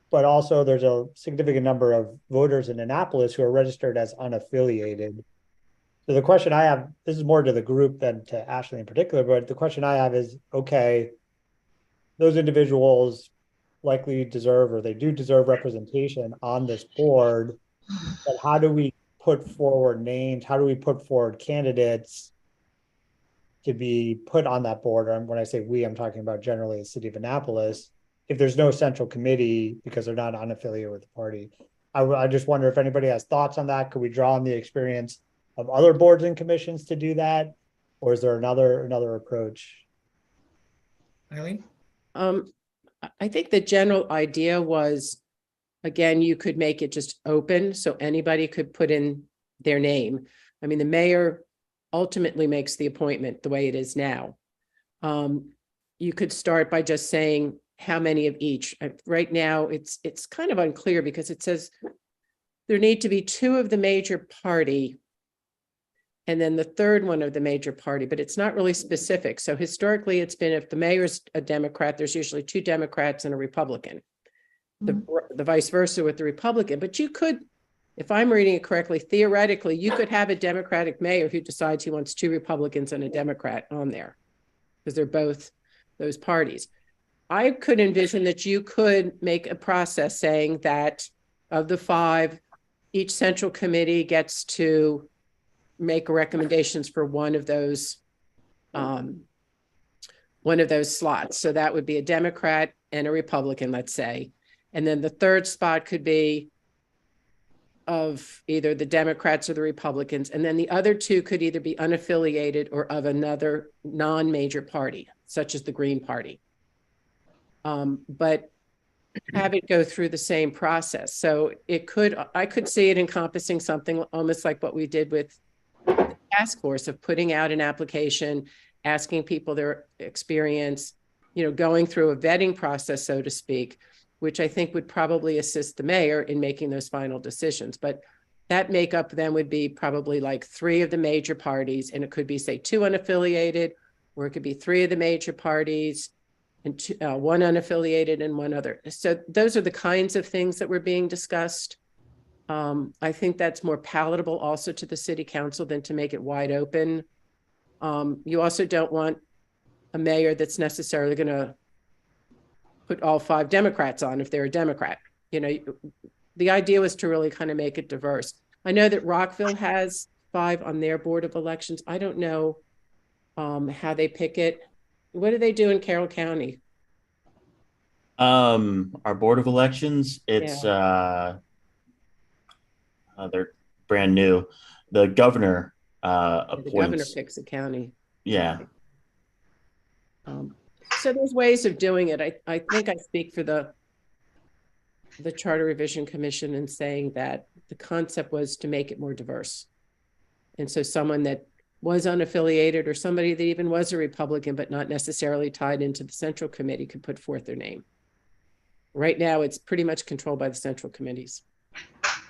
F: But also there's a significant number of voters in Annapolis who are registered as unaffiliated. So the question I have, this is more to the group than to Ashley in particular, but the question I have is, okay, those individuals likely deserve, or they do deserve, representation on this board, but how do we put forward names? How do we put forward candidates to be put on that board? And when I say we, I'm talking about generally the city of Annapolis, if there's no central committee because they're not unaffiliated with the party. I just wonder if anybody has thoughts on that. Could we draw on the experience of other boards and commissions to do that? Or is there another approach?
B: Eileen?
D: I think the general idea was, again, you could make it just open so anybody could put in their name. I mean, the mayor ultimately makes the appointment the way it is now. You could start by just saying how many of each. Right now, it's kind of unclear because it says there need to be 2 of the major party and then the 3rd one of the major party, but it's not really specific. So historically, it's been if the mayor's a Democrat, there's usually 2 Democrats and a Republican. The vice versa with the Republican. But you could, if I'm reading it correctly, theoretically, you could have a Democratic mayor who decides he wants 2 Republicans and a Democrat on there because they're both those parties. I could envision that you could make a process saying that of the 5, each central committee gets to make recommendations for one of those slots. So that would be a Democrat and a Republican, let's say. And then the 3rd spot could be of either the Democrats or the Republicans. And then the other 2 could either be unaffiliated or of another non-major party, such as the Green Party. But have it go through the same process. So I could see it encompassing something almost like what we did with the task force of putting out an application, asking people their experience, going through a vetting process, so to speak, which I think would probably assist the mayor in making those final decisions. But that makeup then would be probably like 3 of the major parties, and it could be, say, 2 unaffiliated, or it could be 3 of the major parties and 1 unaffiliated and 1 other. So those are the kinds of things that were being discussed. I think that's more palatable also to the city council than to make it wide open. You also don't want a mayor that's necessarily going to put all 5 Democrats on if they're a Democrat. The idea was to really kind of make it diverse. I know that Rockville has 5 on their Board of Elections. I don't know how they pick it. What do they do in Carroll County?
A: Our Board of Elections, they're brand new. The governor
D: The governor
A: appoints.
D: picks a county.
A: Yeah.
D: So there's ways of doing it. I think I speak for the Charter Revision Commission in saying that the concept was to make it more diverse. And so someone that was unaffiliated or somebody that even was a Republican, but not necessarily tied into the Central Committee could put forth their name. Right now, it's pretty much controlled by the Central Committees.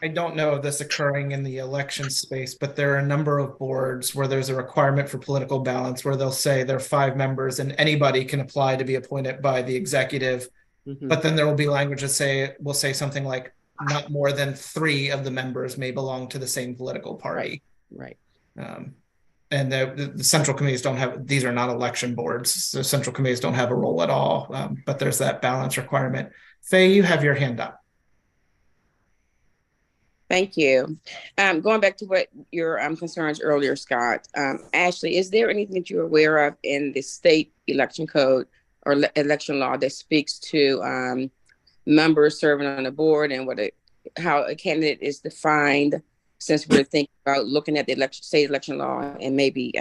B: I don't know of this occurring in the election space, but there are a number of boards where there's a requirement for political balance where they'll say there are 5 members and anybody can apply to be appointed by the executive.
D: Mhm.
B: But then there will be language that will say something like not more than 3 of the members may belong to the same political party.
D: Right.
B: And the central committees don't have, these are not election boards. The central committees don't have a role at all, but there's that balance requirement. Faye, you have your hand up.
G: Thank you. Going back to what your concerns earlier, Scott, Ashley, is there anything that you're aware of in the state election code or election law that speaks to members serving on the board and how a candidate is defined, since we're thinking about looking at the state election law and maybe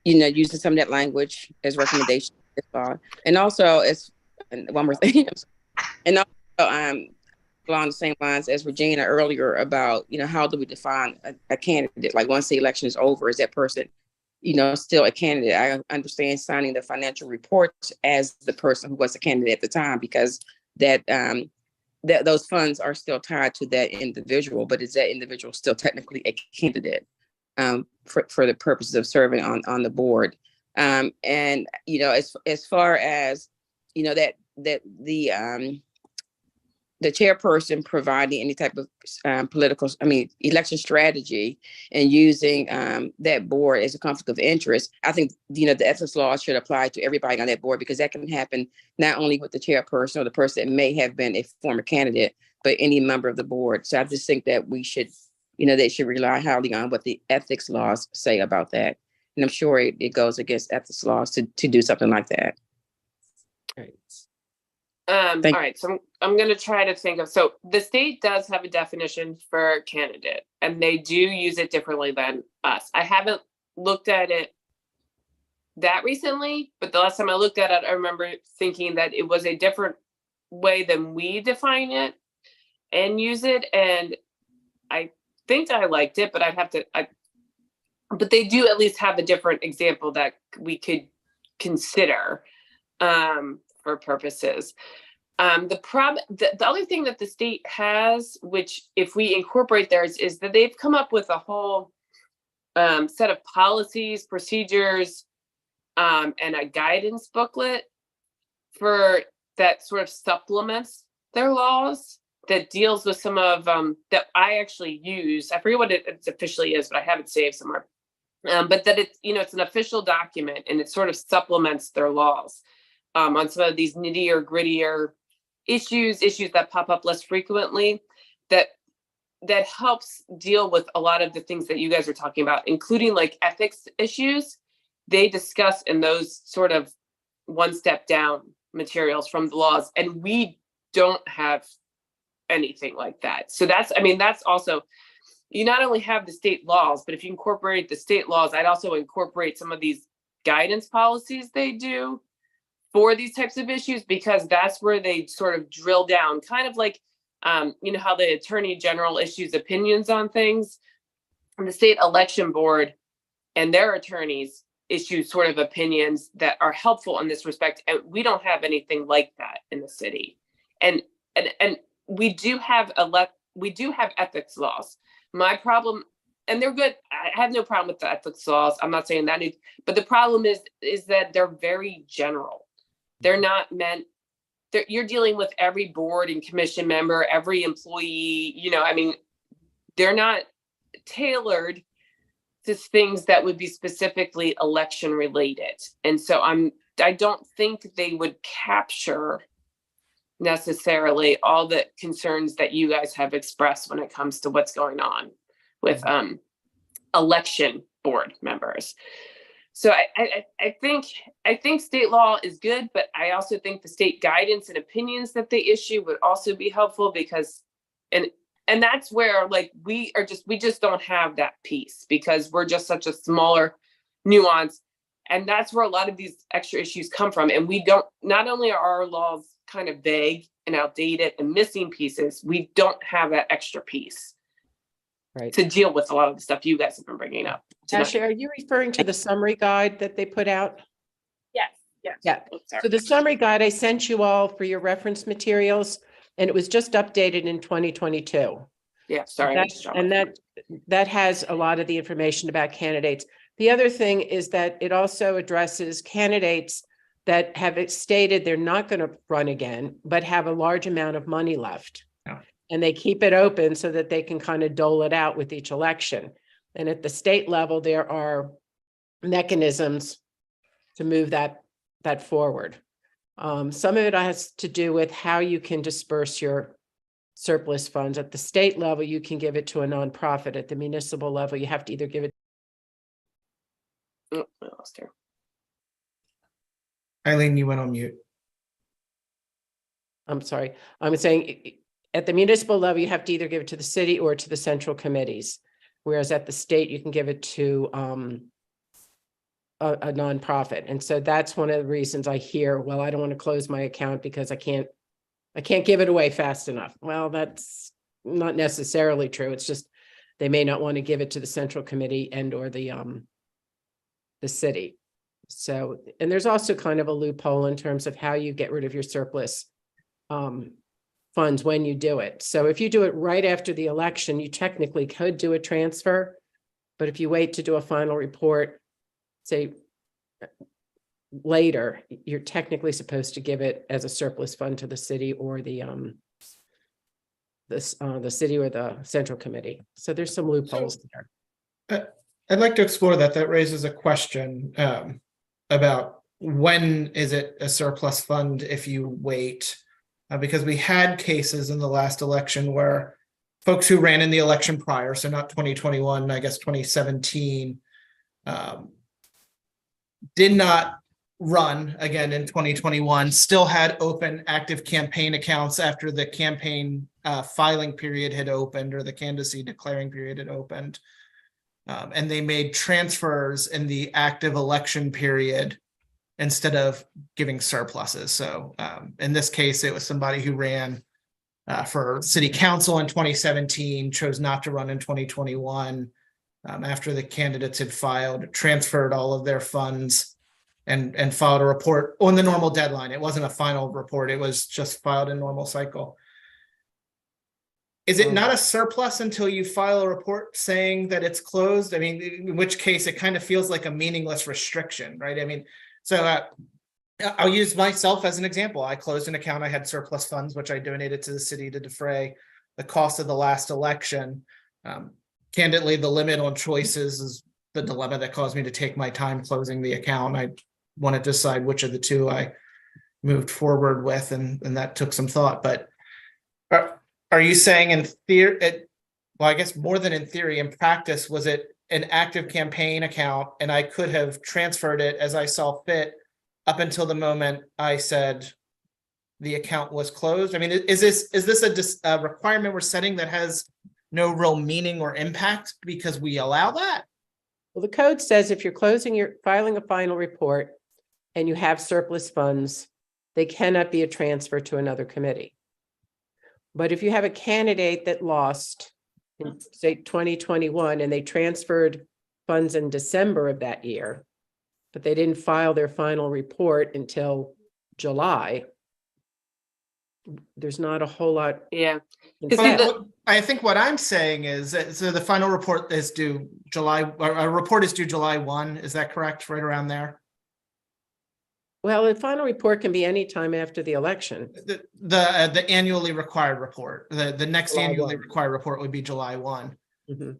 G: using some of that language as recommendation? And also, as one more thing, and also along the same lines as Regina earlier about, how do we define a candidate? Like once the election is over, is that person, still a candidate? I understand signing the financial report as the person who was a candidate at the time, because that those funds are still tied to that individual, but is that individual still technically a candidate for the purposes of serving on the board? And, as far as, that the chairperson providing any type of election strategy and using that board as a conflict of interest, I think, the ethics law should apply to everybody on that board, because that can happen not only with the chairperson or the person that may have been a former candidate, but any member of the board. So I just think that we should, they should rely highly on what the ethics laws say about that. And I'm sure it goes against ethics laws to do something like that.
D: Right.
E: All right, so I'm going to try to think of, so the state does have a definition for candidate, and they do use it differently than us. I haven't looked at it that recently, but the last time I looked at it, I remember thinking that it was a different way than we define it and use it. And I think I liked it, but but they do at least have a different example that we could consider for purposes. The other thing that the state has, which if we incorporate theirs, is that they've come up with a whole set of policies, procedures, and a guidance booklet for that sort of supplements their laws, that deals with some of that I actually use. I forget what it officially is, but I have it saved somewhere. But that it's, it's an official document, and it sort of supplements their laws on some of these nittier, grittier issues that pop up less frequently, that helps deal with a lot of the things that you guys are talking about, including like ethics issues. They discuss in those sort of one step down materials from the laws, and we don't have anything like that. So that's also, you not only have the state laws, but if you incorporate the state laws, I'd also incorporate some of these guidance policies they do for these types of issues, because that's where they sort of drill down, kind of like, how the Attorney General issues opinions on things, and the state election board and their attorneys issue sort of opinions that are helpful in this respect. And we don't have anything like that in the city. And we do have ethics laws. My problem, and they're good, I have no problem with the ethics laws. I'm not saying that, but the problem is that they're very general. They're not meant, you're dealing with every board and commission member, every employee, they're not tailored to things that would be specifically election related. And so I don't think they would capture necessarily all the concerns that you guys have expressed when it comes to what's going on. with election board members. So I think state law is good, but I also think the state guidance and opinions that they issue would also be helpful, because and that's where like we just don't have that piece, because we're just such a smaller nuance. And that's where a lot of these extra issues come from. And we don't, not only are our laws kind of vague and outdated and missing pieces, we don't have that extra piece to deal with a lot of the stuff you guys have been bringing up tonight.
D: Ashley, are you referring to the summary guide that they put out?
E: Yes.
D: Yeah.
E: Oh, sorry.
D: So the summary guide I sent you all for your reference materials, and it was just updated in 2022.
E: Yeah, sorry.
D: That has a lot of the information about candidates. The other thing is that it also addresses candidates that have stated they're not going to run again, but have a large amount of money left.
B: Yeah.
D: And they keep it open so that they can kind of dole it out with each election. And at the state level, there are mechanisms to move that forward. Some of it has to do with how you can disperse your surplus funds. At the state level, you can give it to a nonprofit. At the municipal level, you have to either give it.
E: Oh, I lost her.
B: Eileen, you went on mute.
D: I'm sorry. I'm saying at the municipal level, you have to either give it to the city or to the central committees. Whereas at the state, you can give it to a nonprofit. And so that's one of the reasons I hear, well, I don't want to close my account because I can't give it away fast enough. Well, that's not necessarily true. It's just they may not want to give it to the central committee and or the city. So, and there's also kind of a loophole in terms of how you get rid of your surplus funds when you do it. So if you do it right after the election, you technically could do a transfer. But if you wait to do a final report, say later, you're technically supposed to give it as a surplus fund to the city or the city or the central committee. So there's some loopholes there.
B: I'd like to explore that. That raises a question about when is it a surplus fund if you wait? Because we had cases in the last election where folks who ran in the election prior, so not 2021, I guess 2017, did not run again in 2021, still had open active campaign accounts after the campaign filing period had opened or the candidacy declaring period had opened. And they made transfers in the active election period instead of giving surpluses. So in this case, it was somebody who ran for city council in 2017, chose not to run in 2021 after the candidates had filed, transferred all of their funds and filed a report on the normal deadline. It wasn't a final report. It was just filed in normal cycle. Is it not a surplus until you file a report saying that it's closed? I mean, in which case it kind of feels like a meaningless restriction, right? I mean, so I'll use myself as an example. I closed an account. I had surplus funds, which I donated to the city to defray the cost of the last election. Candidly, the limit on choices is the dilemma that caused me to take my time closing the account. I wanted to decide which of the two I moved forward with, and that took some thought. But are you saying in theory, well, I guess more than in theory, in practice, was it an active campaign account and I could have transferred it as I saw fit up until the moment I said the account was closed? I mean, is this a requirement we're setting that has no real meaning or impact because we allow that?
D: Well, the code says if you're filing a final report and you have surplus funds, they cannot be a transfer to another committee. But if you have a candidate that lost in, say, 2021, and they transferred funds in December of that year, but they didn't file their final report until July, there's not a whole lot.
E: Yeah.
B: I think what I'm saying is that, so the final report is due July, or a report is due July 1. Is that correct? Right around there?
D: Well, the final report can be any time after the election.
B: The annually required report, the next
D: July
B: annually
D: 1.
B: required report would be July 1.
D: Mhm.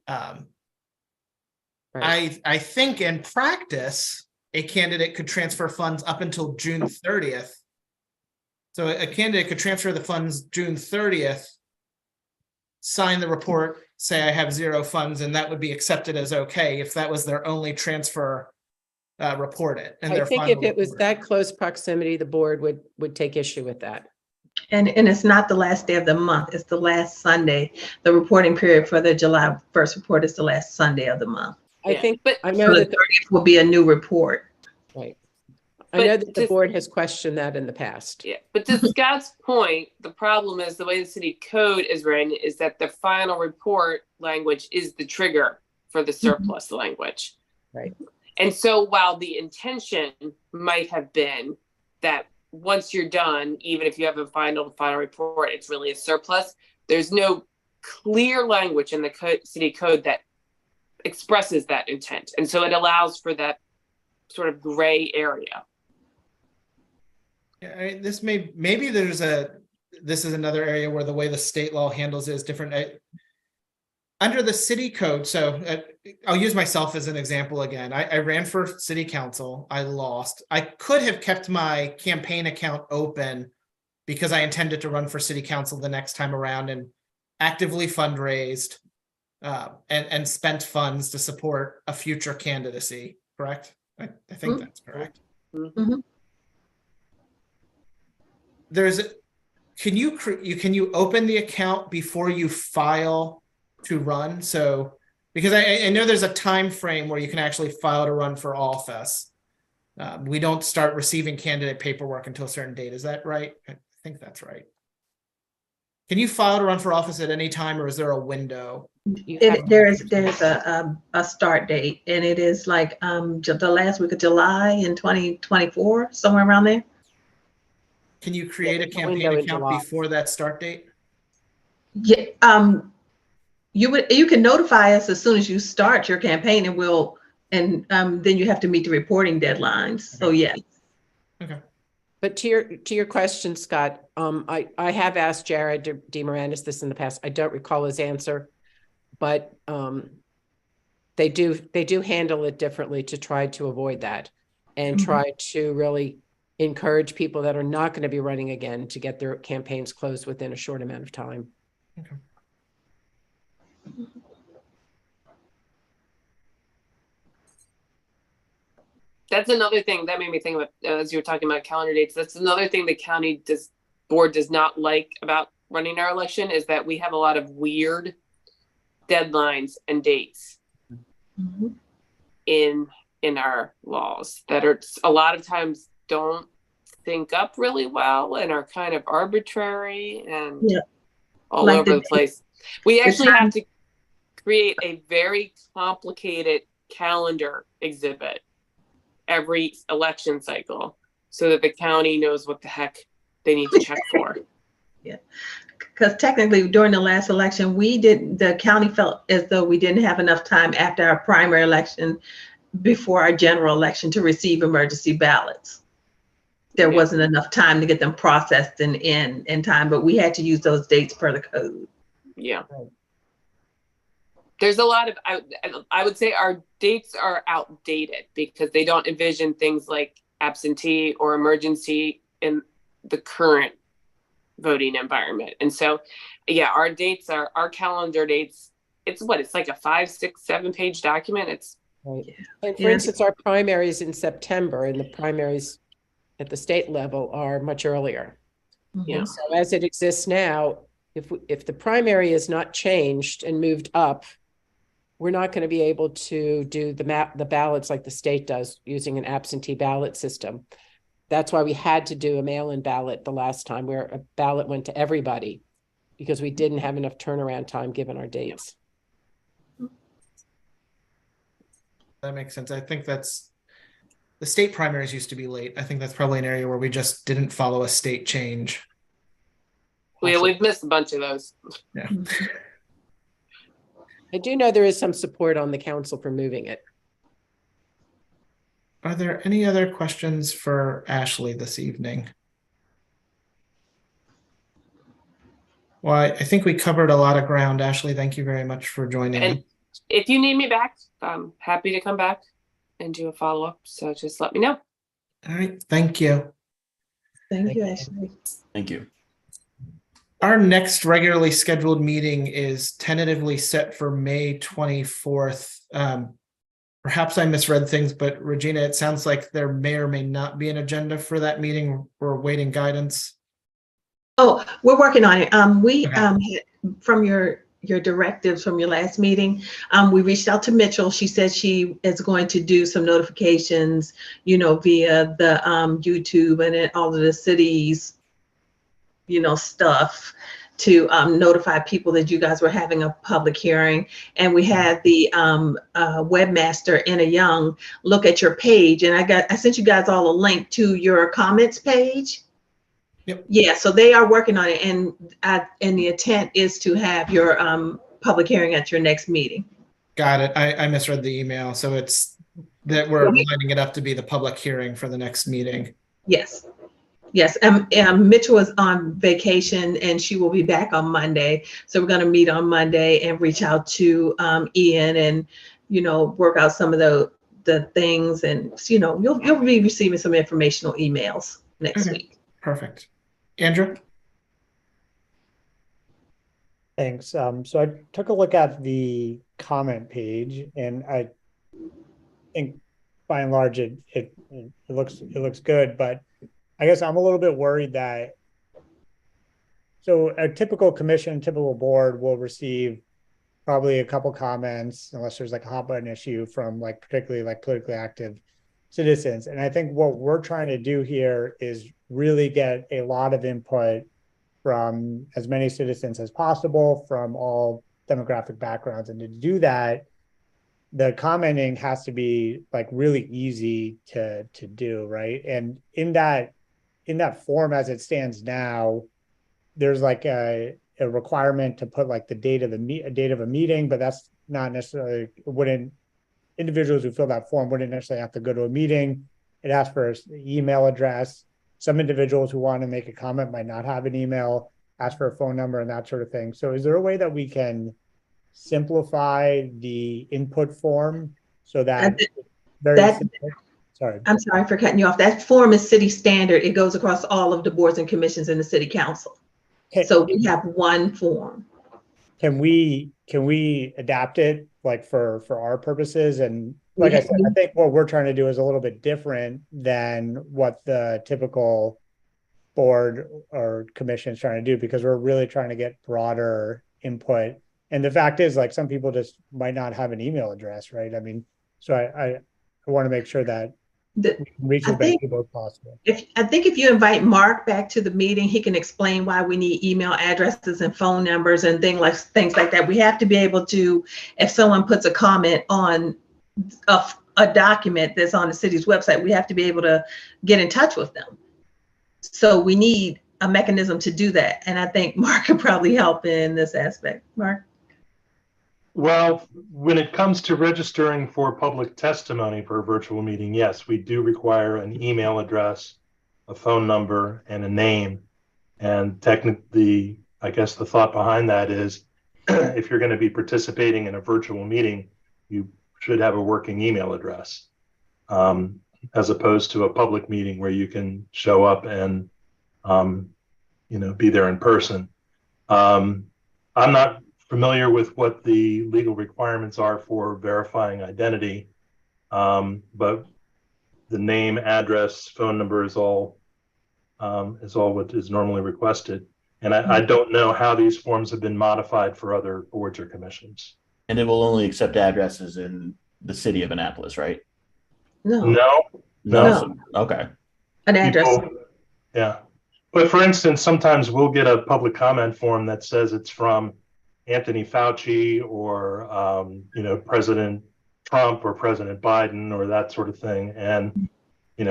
D: Right.
B: I think in practice, a candidate could transfer funds up until June 30th. So a candidate could transfer the funds June 30th sign the report, say I have 0 funds, and that would be accepted as okay if that was their only transfer reported. And
D: I
B: their
D: think
B: final
D: if it was
B: report.
D: that close proximity, the board would take issue with that.
C: And it's not the last day of the month, it's the last Sunday. The reporting period for the July 1st report is the last Sunday of the month.
D: I
E: Yeah,
D: think,
E: but-
D: I
C: So
D: know
C: the
D: that,
C: 30th will be a new report.
D: right. I
E: But
D: know that the
E: just-
D: board has questioned that in the past.
E: Yeah, but to Scott's point, the problem is the way the city code is written is that the final report language is the trigger for the surplus language.
D: Right.
E: And so while the intention might have been that once you're done, even if you have a final report, it's really a surplus, there's no clear language in the city code that expresses that intent. And so it allows for that sort of gray area.
B: Yeah, this maybe this is another area where the way the state law handles it is different. Under the city code, so I'll use myself as an example again. I ran for city council. I lost. I could have kept my campaign account open because I intended to run for city council the next time around and actively fundraised and spent funds to support a future candidacy. Correct? I think that's correct.
C: Mhm.
B: Can you open the account before you file to run? So because I know there's a time frame where you can actually file to run for office. We don't start receiving candidate paperwork until a certain date. Is that right? I think that's right. Can you file to run for office at any time, or is there a window?
C: There's a start date, and it is like the last week of July in 2024, somewhere around there.
B: Can you create a
D: there's a
B: campaign
D: window in
B: account
D: July.
B: before that start date?
C: Yeah, you can notify us as soon as you start your campaign, and then you have to meet the reporting deadlines. So yeah.
B: Okay.
D: But to your question, Scott, I have asked Jared DeMoranis this in the past. I don't recall his answer, but they do handle it differently to try to avoid that and try to really encourage people that are not going to be running again to get their campaigns closed within a short amount of time.
B: Okay.
E: That's another thing that made me think about as you were talking about calendar dates. That's another thing the county board does not like about running our election is that we have a lot of weird deadlines and dates
C: Mhm.
E: in our laws that are a lot of times don't sync up really well and are kind of arbitrary and
C: Yeah.
E: all
C: Like
E: over the place. We actually
C: time-
E: have to create a very complicated calendar exhibit every election cycle so that the county knows what the heck they need to check for.
C: Because technically during the last election, the county felt as though we didn't have enough time after our primary election before our general election to receive emergency ballots. There
E: Yeah.
C: wasn't enough time to get them processed in time, but we had to use those dates per the code.
E: Yeah. There's a lot of, I would say our dates are outdated because they don't envision things like absentee or emergency in the current voting environment. And so, yeah, our calendar dates, it's like a 5, 6, 7-page document. It's
D: Right. And for
C: Yeah.
D: instance, our primaries in September and the primaries at the state level are much earlier.
E: Yeah.
D: And so as it exists now, if the primary is not changed and moved up, we're not going to be able to do the ballots like the state does using an absentee ballot system. That's why we had to do a mail-in ballot the last time where a ballot went to everybody because we didn't have enough turnaround time given our dates.
B: That makes sense. I think the state primaries used to be late. I think that's probably an area where we just didn't follow a state change.
E: we've missed a bunch of those.
B: Yeah.
D: I do know there is some support on the council for moving it.
B: Are there any other questions for Ashley this evening? Well, I think we covered a lot of ground. Ashley, thank you very much for joining.
E: And if you need me back, I'm happy to come back and do a follow-up. So just let me know.
B: All right, thank you.
C: Thank you, Ashley.
A: Thank you.
B: Our next regularly scheduled meeting is tentatively set for May 24th. Perhaps I misread things, but Regina, it sounds like there may or may not be an agenda for that meeting. We're awaiting guidance.
C: Oh, we're working on it.
B: Okay.
C: Had, from your directives from your last meeting, we reached out to Mitchell. She said she is going to do some notifications, via the YouTube and then all of the cities, stuff to notify people that you guys were having a public hearing. And we had the webmaster, Anna Young, look at your page, and I sent you guys all a link to your comments page.
B: Yep.
C: Yeah, so they are working on it, and the intent is to have your public hearing at your next meeting.
B: Got it. I misread the email. So it's that we're lining it up to be the public hearing for the next meeting.
C: Yes. Yes. Mitchell is on vacation and she will be back on Monday. So we're going to meet on Monday and reach out to Ian and, work out some of the things. And, you'll be receiving some informational emails next week.
B: Perfect. Andrew?
F: Thanks. So I took a look at the comment page, and I think by and large it looks good, but I guess I'm a little bit worried that, so a typical commission, typical board will receive probably a couple comments, unless there's like a hot button issue from particularly politically active citizens. And I think what we're trying to do here is really get a lot of input from as many citizens as possible from all demographic backgrounds. And to do that, the commenting has to be really easy to do, right? And in that form as it stands now, there's a requirement to put the date of a meeting, but that's not necessarily, individuals who fill that form wouldn't necessarily have to go to a meeting. It asks for an email address. Some individuals who want to make a comment might not have an email, ask for a phone number and that sort of thing. So is there a way that we can simplify the input form so that sorry.
C: I'm sorry for cutting you off. That form is city standard. It goes across all of the boards and commissions in the city council. So we have one form.
F: Can we adapt it for our purposes? And I said, I think what we're trying to do is a little bit different than what the typical board or commission is trying to do, because we're really trying to get broader input. And the fact is, some people just might not have an email address, right? I mean, so I want to make sure that we can reach as many people as possible.
C: I think if you invite Mark back to the meeting, he can explain why we need email addresses and phone numbers and things like that. We have to be able to, if someone puts a comment on a document that's on the city's website, we have to be able to get in touch with them. So we need a mechanism to do that. And I think Mark could probably help in this aspect. Mark?
H: Well, when it comes to registering for public testimony for a virtual meeting, yes, we do require an email address, a phone number, and a name. And technically, I guess the thought behind that is if you're going to be participating in a virtual meeting, you should have a working email address, as opposed to a public meeting where you can show up and, be there in person. I'm not familiar with what the legal requirements are for verifying identity, but the name, address, phone number is all what is normally requested. And I don't know how these forms have been modified for other boards or commissions.
A: And it will only accept addresses in the city of Annapolis, right?
C: No.
A: So, okay.
C: An address.
H: Yeah. But for instance, sometimes we'll get a public comment form that says it's from Anthony Fauci or, President Trump or President Biden or that sort of thing. And, we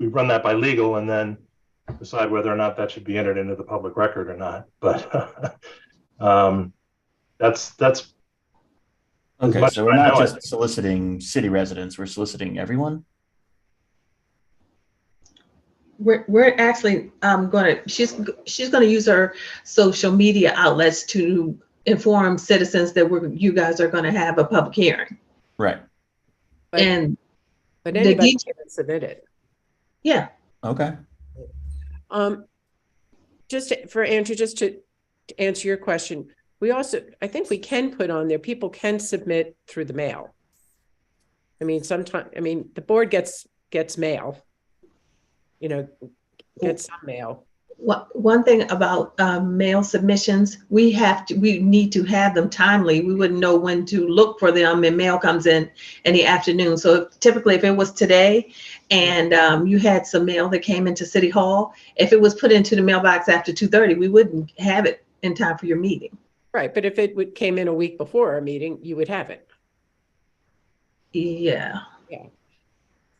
H: run that by legal and then decide whether or not that should be entered into the public record or not. But that's
A: okay. So we're not just soliciting city residents; we're soliciting everyone.
C: We're actually she's gonna use her social media outlets to inform citizens that you guys are gonna have a public hearing.
A: Right.
C: But
D: anybody can submit it.
C: Yeah.
A: Okay.
D: Just for Andrew, just to answer your question, we also, I think we can put on there, people can submit through the mail. I mean, sometimes, I mean, the board gets mail, you know, gets some mail.
C: One thing about mail submissions, we need to have them timely. We wouldn't know when to look for them, and mail comes in the afternoon. So typically, if it was today and you had some mail that came into City Hall, if it was put into the mailbox after 2:30, we wouldn't have it in time for your meeting.
D: Right, but if it came in a week before our meeting, you would have it.
C: Yeah.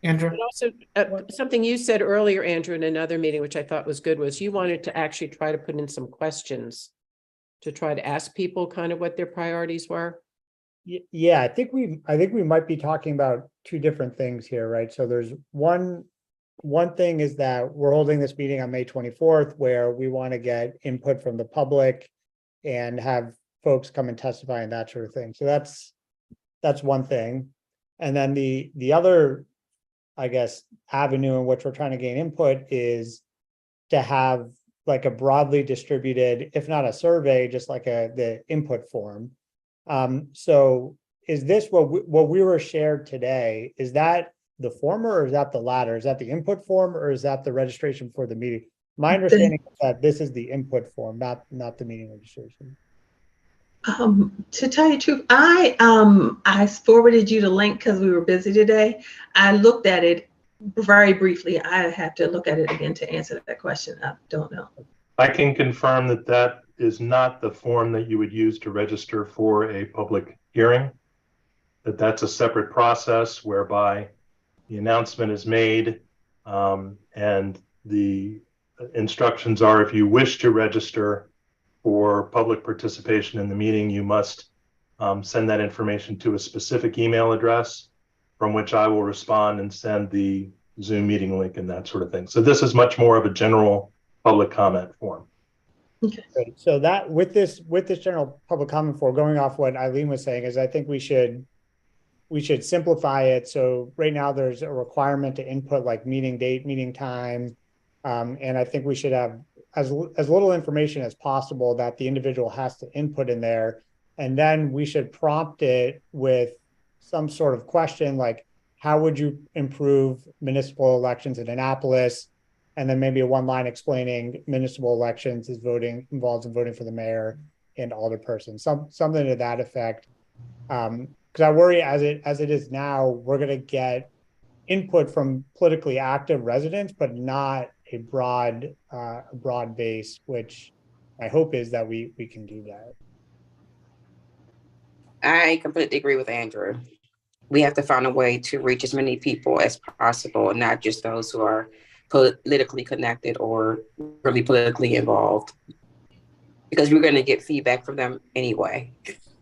B: Andrew?
D: But also, something you said earlier, Andrew, in another meeting, which I thought was good, was you wanted to actually try to put in some questions to try to ask people kind of what their priorities were.
F: Yeah, I think we might be talking about two different things here, right? So there's one thing is that we're holding this meeting on May 24th, where we want to get input from the public and have folks come and testify and that sort of thing. So that's one thing. And then the other, I guess, avenue in which we're trying to gain input is to have like a broadly distributed, if not a survey, just like the input form. So is this what we were shared today? Is that the former or is that the latter? Is that the input form or is that the registration for the meeting? My understanding is that this is the input form, not the meeting registration.
C: To tell you the truth, I forwarded you the link because we were busy today. I looked at it very briefly. I have to look at it again to answer that question. I don't know.
H: I can confirm that that is not the form that you would use to register for a public hearing. That's a separate process whereby the announcement is made and the instructions are, if you wish to register for public participation in the meeting, you must send that information to a specific email address from which I will respond and send the Zoom meeting link and that sort of thing. So this is much more of a general public comment form.
C: Okay.
F: Great. So that with this general public comment form, going off what Eileen was saying, is I think we should simplify it. So right now there's a requirement to input like meeting date, meeting time. And I think we should have as little information as possible that the individual has to input in there. And then we should prompt it with some sort of question like, how would you improve municipal elections in Annapolis? And then maybe a one line explaining municipal elections involves in voting for the mayor and alderperson, something to that effect. Because I worry as it is now, we're going to get input from politically active residents, but not a broad base, which my hope is that we can do that.
G: I completely agree with Andrew. We have to find a way to reach as many people as possible, and not just those who are politically connected or really politically involved, because we're going to get feedback from them anyway.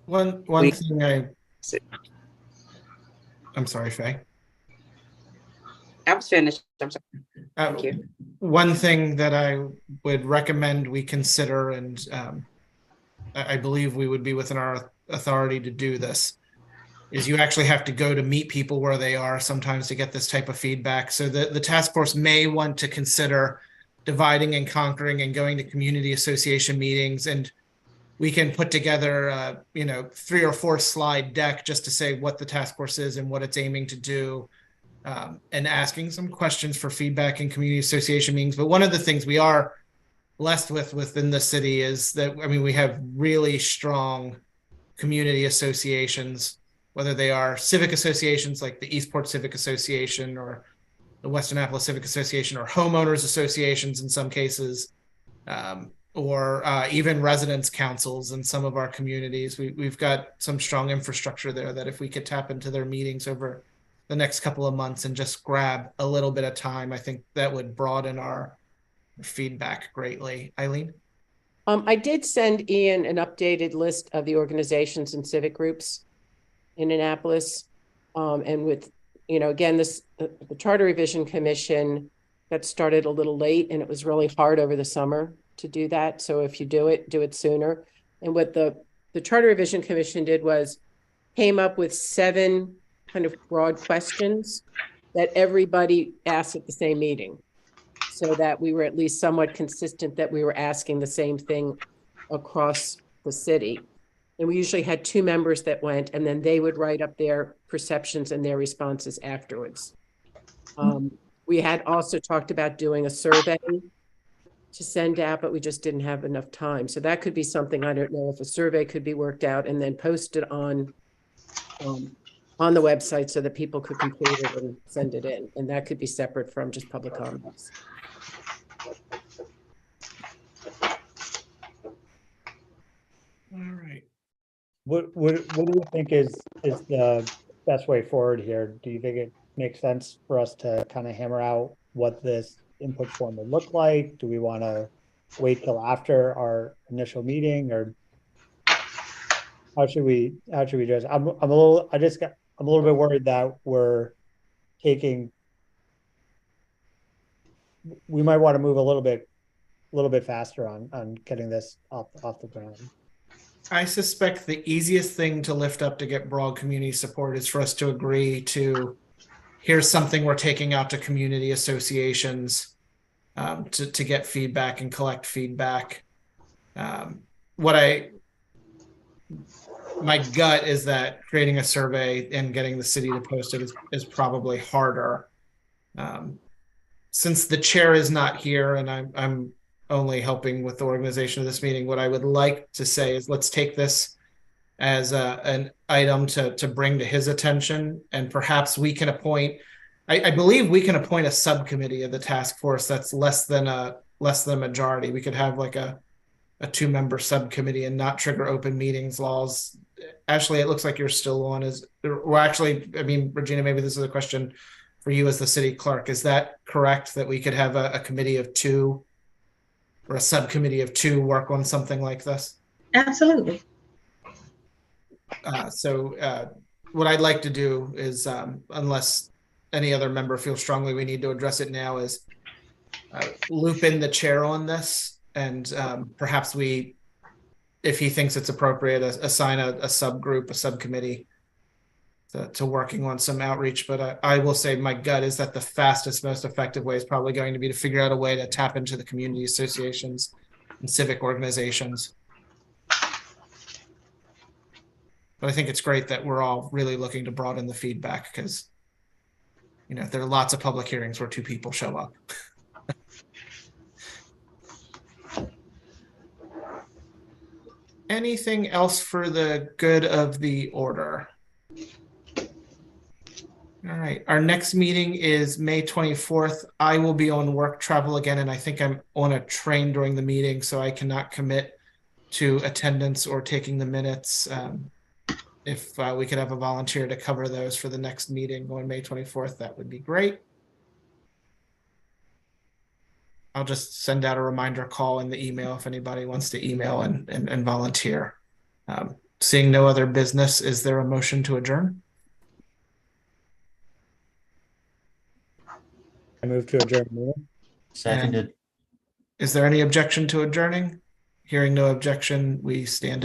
B: One thing I'm sorry, Faye.
G: I was finished. I'm sorry. Thank you.
B: One thing that I would recommend we consider, and I believe we would be within our authority to do this, is you actually have to go to meet people where they are sometimes to get this type of feedback. So the task force may want to consider dividing and conquering and going to community association meetings, and we can put together 3 or 4 slide deck just to say what the task force is and what it's aiming to do, and asking some questions for feedback in community association meetings. But one of the things we are blessed within the city is that, I mean, we have really strong community associations, whether they are civic associations like the Eastport Civic Association or the Western Annapolis Civic Association, or homeowners associations in some cases, or even residents councils in some of our communities. We've got some strong infrastructure there that if we could tap into their meetings over the next couple of months and just grab a little bit of time, I think that would broaden our feedback greatly. Eileen?
D: I did send Ian an updated list of the organizations and civic groups in Annapolis. And with, again, the Charter Revision Commission got started a little late, and it was really hard over the summer to do that. So if you do it sooner. And what the Charter Revision Commission did was came up with 7 kind of broad questions that everybody asked at the same meeting. so that we were at least somewhat consistent, that we were asking the same thing across the city. And we usually had 2 members that went, and then they would write up their perceptions and their responses afterwards. We had also talked about doing a survey to send out, but we just didn't have enough time. So that could be something, I don't know if a survey could be worked out and then posted on the website so that people could complete it and send it in. And that could be separate from just public comments.
B: All right.
F: What do you think is the best way forward here? Do you think it makes sense for us to kind of hammer out what this input form would look like? Do we want to wait till after our initial meeting, or how should we just? I'm a little bit worried that we might want to move a little bit faster on getting this off the ground.
B: I suspect the easiest thing to lift up to get broad community support is for us to agree to, here's something we're taking out to community associations to get feedback and collect feedback. My gut is that creating a survey and getting the city to post it is probably harder. Since the chair is not here and I'm only helping with the organization of this meeting, what I would like to say is let's take this as an item to bring to his attention, and perhaps we can appoint, I believe we can appoint a subcommittee of the task force that's less than a majority. We could have like a 2-member subcommittee and not trigger open meetings laws. Ashley, it looks like you're still on Regina, maybe this is a question for you as the city clerk. Is that correct, that we could have a committee of 2 or a subcommittee of 2 work on something like this?
C: Absolutely.
B: What I'd like to do is, unless any other member feels strongly we need to address it now, is loop in the chair on this, and perhaps we, if he thinks it's appropriate, assign a subgroup, a subcommittee to working on some outreach. But I will say my gut is that the fastest, most effective way is probably going to be to figure out a way to tap into the community associations and civic organizations. But I think it's great that we're all really looking to broaden the feedback, because, there are lots of public hearings where 2 people show up. Anything else for the good of the order? All right, our next meeting is May 24th. I will be on work travel again, and I think I'm on a train during the meeting, so I cannot commit to attendance or taking the minutes. If we could have a volunteer to cover those for the next meeting on May 24th, that would be great. I'll just send out a reminder call in the email if anybody wants to email and volunteer. Seeing no other business, is there a motion to adjourn?
F: I move to adjourn the meeting.
A: Seconded.
B: Is there any objection to adjourning? Hearing no objection, we stand